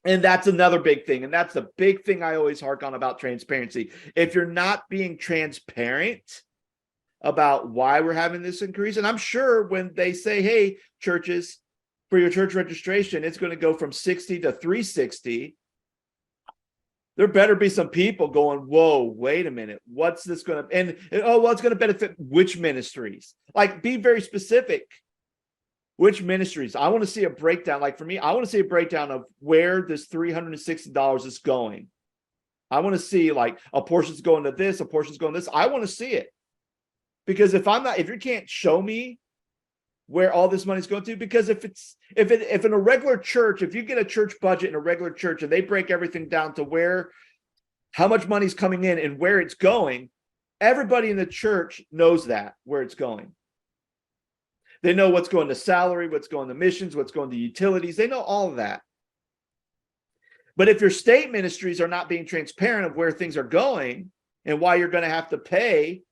And that's another big thing. And that's the big thing I always hark on about transparency. If you're not being transparent about why we're having this increase, and I'm sure when they say, hey, churches, for your church registration, it's going to go from 60 to 360. There better be some people going, whoa, wait a minute. What's this going to, and oh, well, it's going to benefit which ministries? Like, be very specific. Which ministries? I want to see a breakdown. Like, for me, I want to see a breakdown of where this $360 is going. I want to see, like, a portion's going to this, a portion's going to this. I want to see it. Because if you can't show me where all this money's going to, because if in a regular church, if you get a church budget in a regular church and they break everything down to how much money's coming in and where it's going, everybody in the church knows that, where it's going. They know what's going to salary, what's going to missions, what's going to utilities. They know all of that. But if your state ministries are not being transparent of where things are going and why you're going to have to pay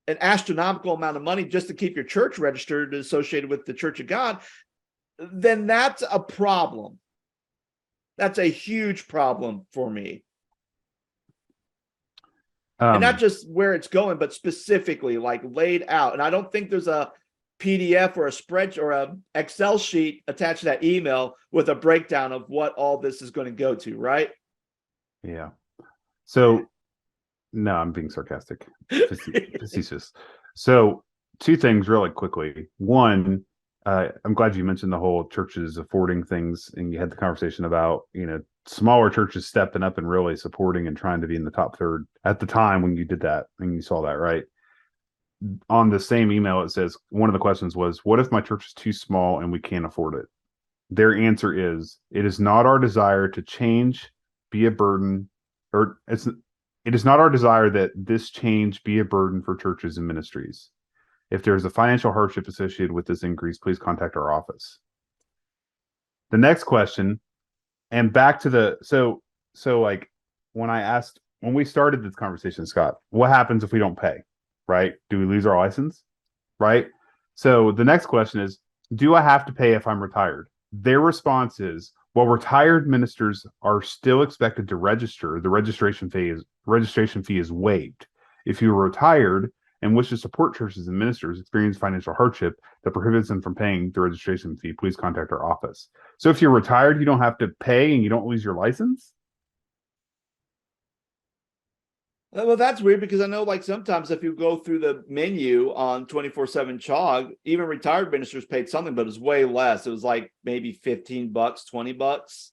an astronomical amount of money just to keep your church registered associated with the Church of God, then that's a problem. That's a huge problem for me. And not just where it's going, but specifically, like, laid out. And I don't think there's a PDF or a spreadsheet or a Excel sheet attached to that email with a breakdown of what all this is going to go to, right? Yeah. So, no, I'm being sarcastic. Facetious. So, two things really quickly. One, I'm glad you mentioned the whole churches affording things, and you had the conversation about, smaller churches stepping up and really supporting and trying to be in the top third at the time when you did that and you saw that, right? On the same email, it says, one of the questions was, what if my church is too small and we can't afford it? Their answer is, it is not our desire to change, be a burden, or it is not our desire that this change be a burden for churches and ministries. If there's a financial hardship associated with this increase, please contact our office. The next question, and back to so like when we started this conversation, Scott, what happens if we don't pay, right? Do we lose our license, right? So the next question is, do I have to pay if I'm retired? Their response is, well, retired ministers are still expected to register. The registration fee is waived. If you're retired and wish to support churches and ministers experience financial hardship that prohibits them from paying the registration fee, please contact our office. So if you're retired, you don't have to pay and you don't lose your license? Well, that's weird, because I know, like, sometimes if you go through the menu on 24/7 Chog, even retired ministers paid something, but it was way less. It was like maybe $15, $20.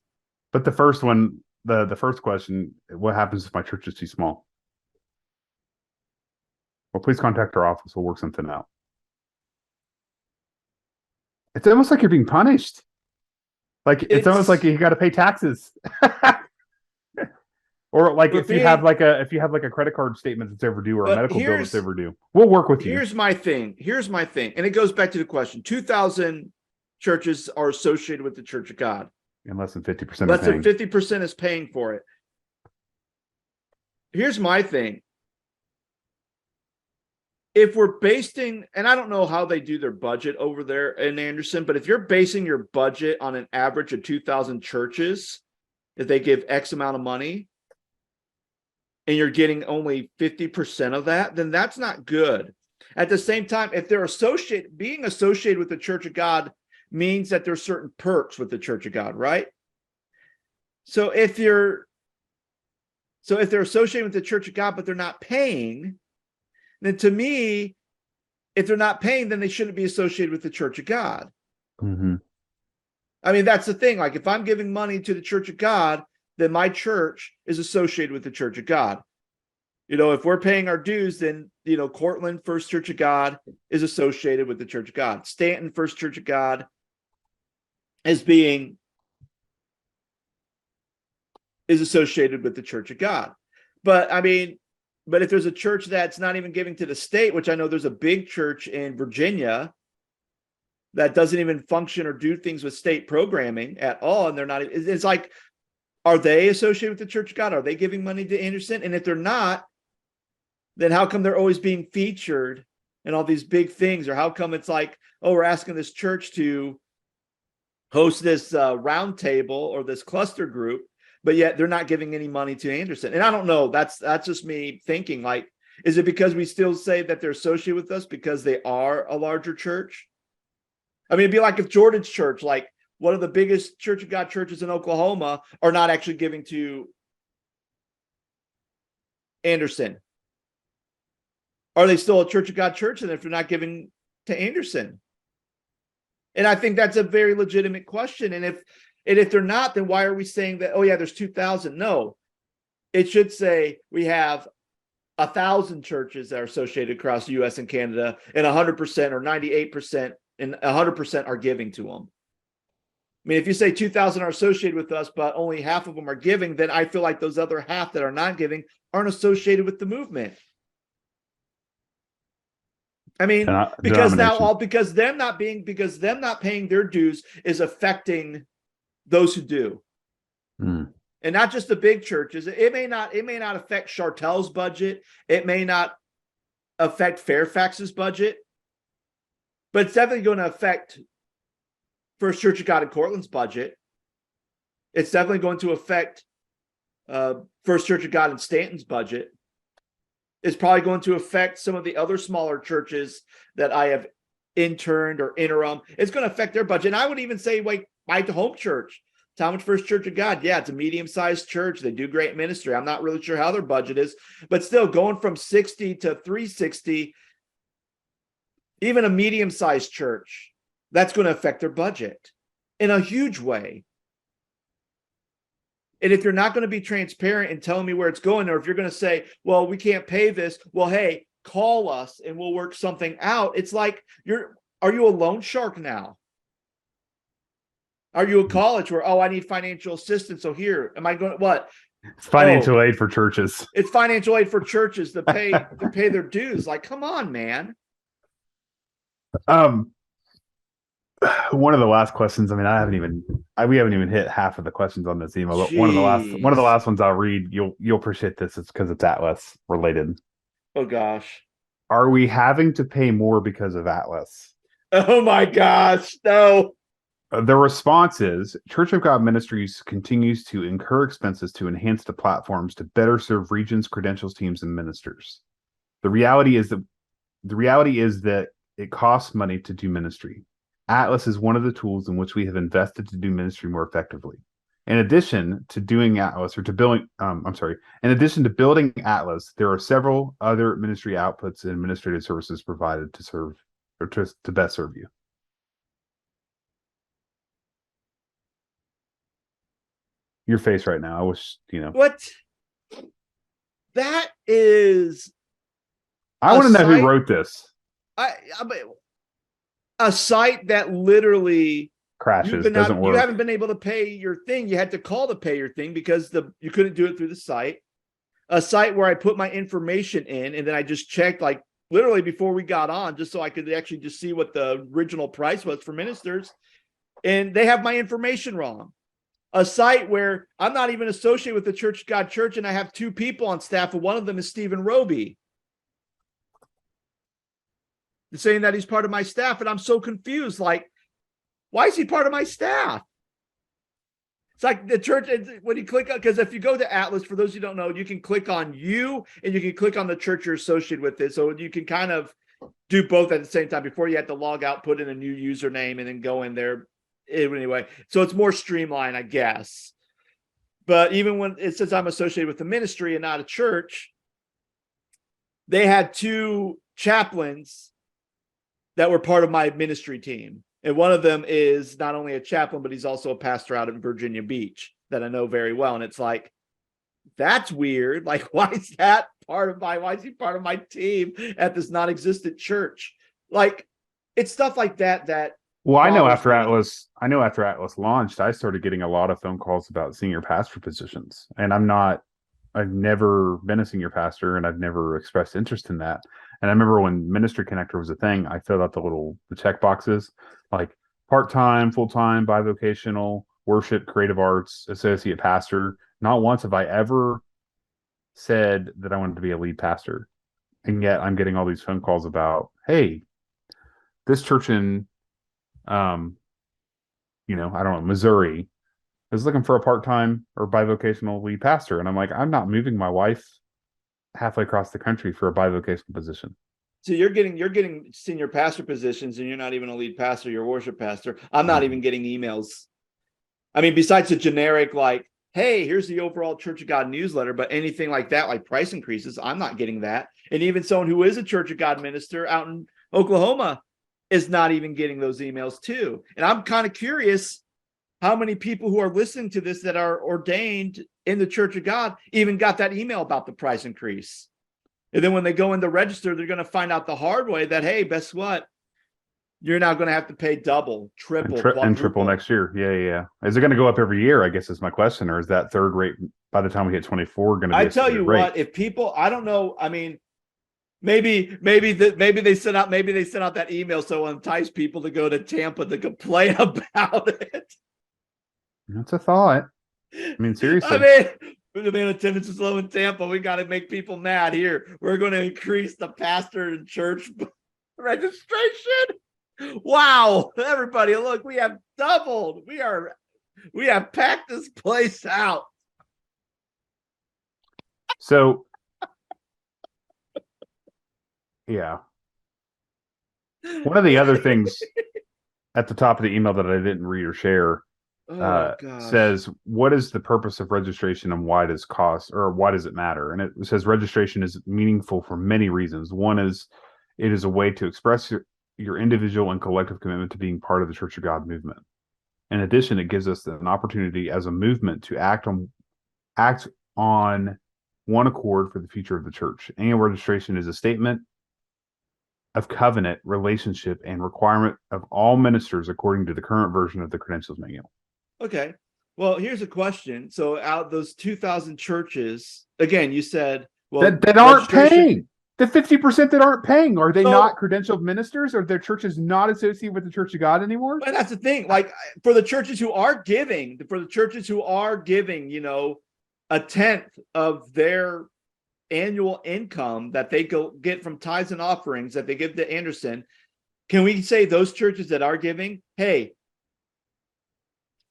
But the first one, the first question, what happens if my church is too small? Well, please contact our office. We'll work something out. It's almost like you're being punished. Like, it's almost like you got to pay taxes. Or like if you have like a credit card statement that's overdue or a medical bill that's overdue, we'll work with you. Here's my thing. And it goes back to the question. 2,000 churches are associated with the Church of God. And less than 50%. Less than 50% is paying for it. Here's my thing. If we're basing, and I don't know how they do their budget over there in Anderson, but if you're basing your budget on an average of 2,000 churches, if they give X amount of money, and you're getting only 50% of that, then that's not good. At the same time, if they're being associated with the Church of God means that there's certain perks with the Church of God, right? So if they're associated with the Church of God, but they're not paying, then to me, if they're not paying, then they shouldn't be associated with the Church of God. Mm-hmm. I mean, that's the thing. Like, if I'm giving money to the Church of God, then my church is associated with the Church of God. If we're paying our dues, then, Cortland First Church of God is associated with the Church of God. Stanton First Church of God is associated with the Church of God. But if there's a church that's not even giving to the state, which I know there's a big church in Virginia that doesn't even function or do things with state programming at all. And they're not, it's like, are they associated with the Church of God? Are they giving money to Anderson? And if they're not, then how come they're always being featured in all these big things? Or how come it's like, oh, we're asking this church to host this round table or this cluster group, but yet they're not giving any money to Anderson? And I don't know. That's just me thinking, like, is it because we still say that they're associated with us because they are a larger church? I mean, it'd be like if Jordan's church, like one of the biggest Church of God churches in Oklahoma, are not actually giving to Anderson. Are they still a Church of God church? And if they're not giving to Anderson? And I think that's a very legitimate question. And if they're not, then why are we saying that, oh yeah, there's 2,000? No, it should say we have 1,000 churches that are associated across the US and Canada, and 100% or 98% and 100% are giving to them. I mean, if you say 2,000 are associated with us, but only half of them are giving, then I feel like those other half that are not giving aren't associated with the movement. I mean, because them not paying their dues is affecting those who do. And not just the big churches. It may not affect Chartel's budget. It may not affect Fairfax's budget, but it's definitely going to affect First Church of God in Cortland's budget. It's definitely going to affect First Church of God in Stanton's budget. It's probably going to affect some of the other smaller churches that I have interned or interim. It's going to affect their budget. And I would even say, like, my home church, Talmadge First Church of God. Yeah, it's a medium-sized church. They do great ministry. I'm not really sure how their budget is, but still going from 60 to 360, even a medium-sized church, that's going to affect their budget in a huge way. And if you're not going to be transparent and telling me where it's going, or if you're going to say, well, we can't pay this, well, hey, call us and we'll work something out. It's like, are you a loan shark now? Are you a college where, oh, I need financial assistance, so here, am I going, what? It's financial aid for churches. It's financial aid for churches to pay their dues. Like, come on, man. One of the last questions. I mean, we haven't even hit half of the questions on this email. But one of the last ones I'll read. You'll appreciate this. It's because it's Atlas related. Oh gosh. Are we having to pay more because of Atlas? Oh my gosh, no. The response is Church of God Ministries continues to incur expenses to enhance the platforms to better serve regions, credentials, teams, and ministers. The reality is that it costs money to do ministry. Atlas is one of the tools in which we have invested to do ministry more effectively. In addition to building Atlas, there are several other ministry outputs and administrative services provided to serve or to best serve you. Your face right now. I wish, What? That is. I want to know who wrote this. A site that literally crashes, doesn't work. You haven't been able to pay your thing. You had to call to pay your thing because you couldn't do it through the site. A site where I put my information in and then I just checked, like, literally before we got on, just so I could actually just see what the original price was for ministers. And they have my information wrong. A site where I'm not even associated with the Church of God Church, and I have 2 people on staff, and one of them is Stephen Roby, saying that he's part of my staff, and I'm so confused. Like, why is he part of my staff? It's like the church, when you click on, because if you go to Atlas, for those who don't know, you can click on you and you can click on the church you're associated with it. So you can kind of do both at the same time. Before you had to log out, put in a new username, and then go in there. Anyway, so it's more streamlined, I guess. But even when it says I'm associated with the ministry and not a church, they had 2 chaplains that were part of my ministry team. And one of them is not only a chaplain, but he's also a pastor out in Virginia Beach that I know very well. And it's like, that's weird. Like, why is he part of my team at this non-existent church? Like, it's stuff like that. Well, I know after Atlas launched, I started getting a lot of phone calls about senior pastor positions. And I've never been a senior pastor and I've never expressed interest in that. And I remember when Ministry Connector was a thing, I filled out the check boxes, like part-time, full-time, bivocational, worship, creative arts, associate pastor. Not once have I ever said that I wanted to be a lead pastor. And yet I'm getting all these phone calls about, hey, this church in I don't know, Missouri is looking for a part-time or bivocational lead pastor. And I'm like, I'm not moving my wife halfway across the country for a bivocational position. So you're getting senior pastor positions, and you're not even a lead pastor, you're a worship pastor. I'm not even getting emails. I mean, besides the generic, like, hey, here's the overall Church of God newsletter, but anything like that, like price increases, I'm not getting that. And even someone who is a Church of God minister out in Oklahoma is not even getting those emails too. And I'm kind of curious how many people who are listening to this that are ordained in the Church of God even got that email about the price increase. And then when they go in the register, they're going to find out the hard way that, hey, guess what? You're now going to have to pay double, triple, and triple next year. Yeah. Is it going to go up every year? I guess is my question. Or is that third rate by the time we hit 24 going to be? I tell you what, if people, I don't know. I mean, maybe they sent out that email so entice people to go to Tampa to complain about it. That's a thought. I mean, seriously. I mean, the man attendance is low in Tampa. We got to make people mad here. We're going to increase the pastor and church registration. Wow, everybody, look, we have doubled. We have packed this place out. So, yeah. One of the other things at the top of the email that I didn't read or share says, what is the purpose of registration and why does it matter? And it says registration is meaningful for many reasons. One is it is a way to express your individual and collective commitment to being part of the Church of God movement. In addition, it gives us an opportunity as a movement to act on one accord for the future of the church. Annual registration is a statement of covenant, relationship, and requirement of all ministers according to the current version of the Credentials Manual. Okay. Well, here's a question. So out of those 2,000 churches, again, you said, well, that aren't paying. The 50% that aren't paying, are they not credentialed ministers? Are their churches not associated with the Church of God anymore? But that's the thing. Like for the churches who are giving, a tenth of their annual income that they get from tithes and offerings that they give to Anderson, can we say those churches that are giving, hey,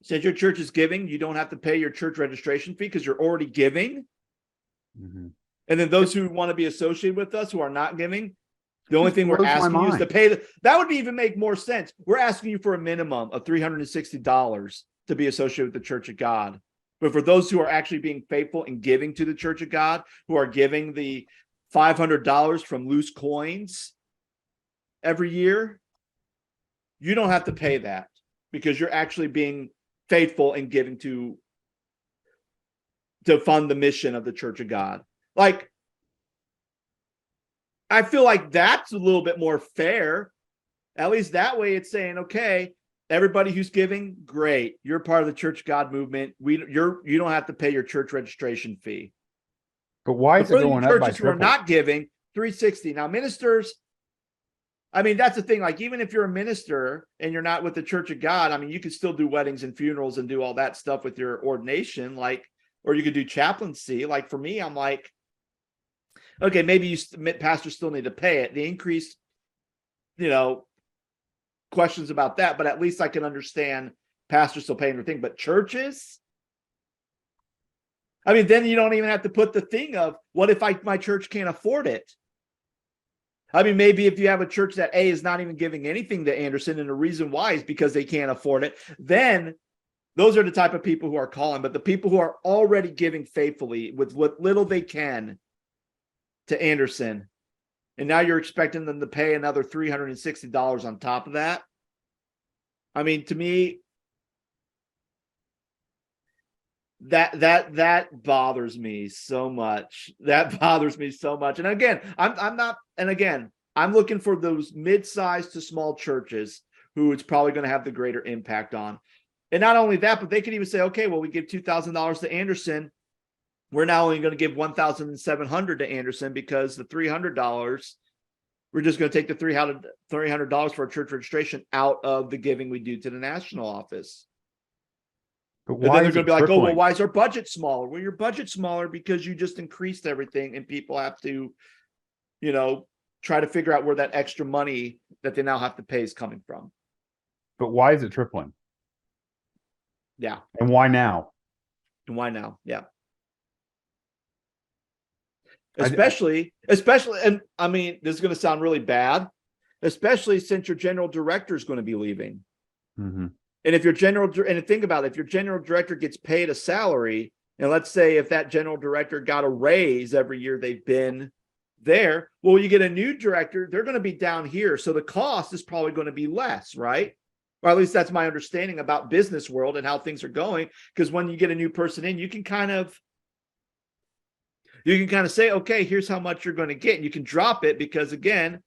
since your church is giving, you don't have to pay your church registration fee because you're already giving? Mm-hmm. And then those who want to be associated with us who are not giving, the only thing we're asking you is to pay. That would even make more sense. We're asking you for a minimum of $360 to be associated with the Church of God. But for those who are actually being faithful and giving to the Church of God, who are giving the $500 from loose coins every year, you don't have to pay that because you're actually being faithful and giving to fund the mission of the Church of God. Like, I feel like that's a little bit more fair. At least that way it's saying, okay, everybody who's giving, great. You're part of the Church of God movement. You don't have to pay your church registration fee. But why is it going up by churches who are not giving, $360. Now, ministers, I mean, that's the thing. Like, even if you're a minister and you're not with the Church of God, I mean, you can still do weddings and funerals and do all that stuff with your ordination, like, or you could do chaplaincy. Like for me, I'm like, okay, maybe pastors still need to pay it. The increased, questions about that, but at least I can understand pastors still paying their thing. But churches, I mean, then you don't even have to put the thing of what if my church can't afford it? I mean, maybe if you have a church that is not even giving anything to Anderson, and the reason why is because they can't afford it, then those are the type of people who are calling. But the people who are already giving faithfully with what little they can to Anderson, and now you're expecting them to pay another $360 on top of that. I mean, to me, that bothers me so much. That bothers me so much. And again, I'm looking for those mid-sized to small churches who it's probably going to have the greater impact on. And not only that, but they could even say, okay, well, we give $2,000 to Anderson. We're now only going to give $1,700 to Anderson because the $300 We're just going to take the $300 for a church registration out of the giving we do to the national office. But And then why they're is going it to be like, oh, well, tripling? why is our budget smaller? Well, your budget's smaller because you just increased everything and people have to, try to figure out where that extra money that they now have to pay is coming from. But why is it tripling? Yeah. And why now? And why now? Yeah. Especially, and I mean, this is going to sound really bad, especially since your general director is going to be leaving. Mm-hmm. And if your and think about it, if your general director gets paid a salary, and let's say if that general director got a raise every year they've been there, well, you get a new director, they're going to be down here. So the cost is probably going to be less, right? Or at least that's my understanding about business world and how things are going. Because when you get a new person in, you can kind of say, okay, here's how much you're going to get. And you can drop it because, again,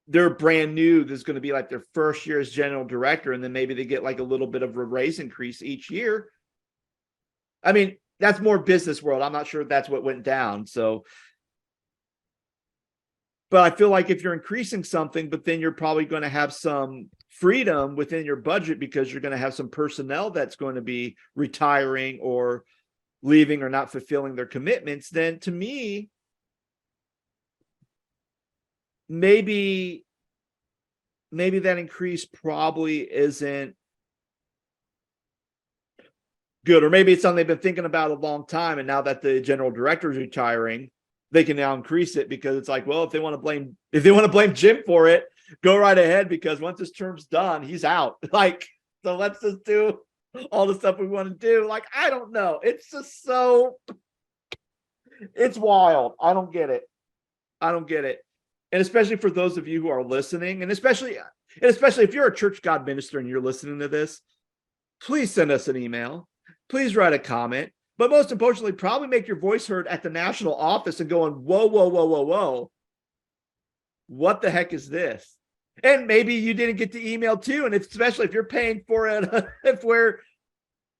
they're brand new. This is going to be like their first year as general director. And then maybe they get like a little bit of a raise increase each year. I mean, that's more business world. I'm not sure if that's what went down. So, but I feel like if you're increasing something, but then you're probably going to have some freedom within your budget because you're going to have some personnel that's going to be retiring or leaving or not fulfilling their commitments, then to me, maybe that increase probably isn't good, or maybe it's something they've been thinking about a long time. And now that the general director is retiring, they can now increase it because it's like, well, if they want to blame Jim for it, go right ahead, because once his term's done, he's out. Like, so let's just do all the stuff we want to do. Like, I don't know. It's just it's wild. I don't get it. And especially for those of you who are listening, and especially if you're a church God minister and you're listening to this, please send us an email. Please write a comment. But most importantly, probably make your voice heard at the national office and going, whoa, whoa, whoa, whoa, whoa. What the heck is this? And maybe you didn't get the email too. And especially if you're paying for it, if we're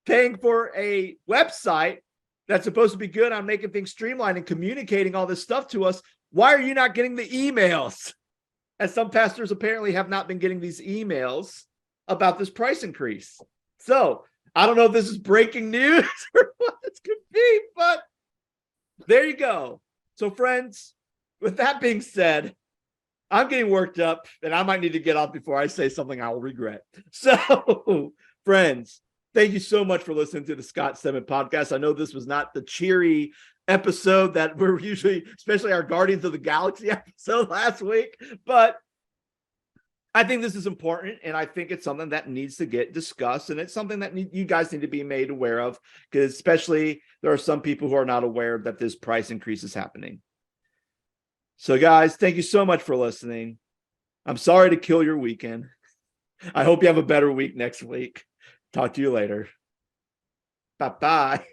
paying for a website that's supposed to be good on making things streamlined and communicating all this stuff to us, why are you not getting the emails? As some pastors apparently have not been getting these emails about this price increase. So I don't know if this is breaking news or what this could be, but there you go. So friends, with that being said, I'm getting worked up and I might need to get off before I say something I will regret. So friends, thank you so much for listening to the Scott Stedman podcast. I know this was not the cheery episode that we're usually, especially our Guardians of the Galaxy episode last week, but I think this is important, and I think it's something that needs to get discussed, and it's something that you guys need to be made aware of, because especially there are some people who are not aware that this price increase is happening. So guys, thank you so much for listening. I'm sorry to kill your weekend. I hope you have a better week next week. Talk to you later. Bye-bye.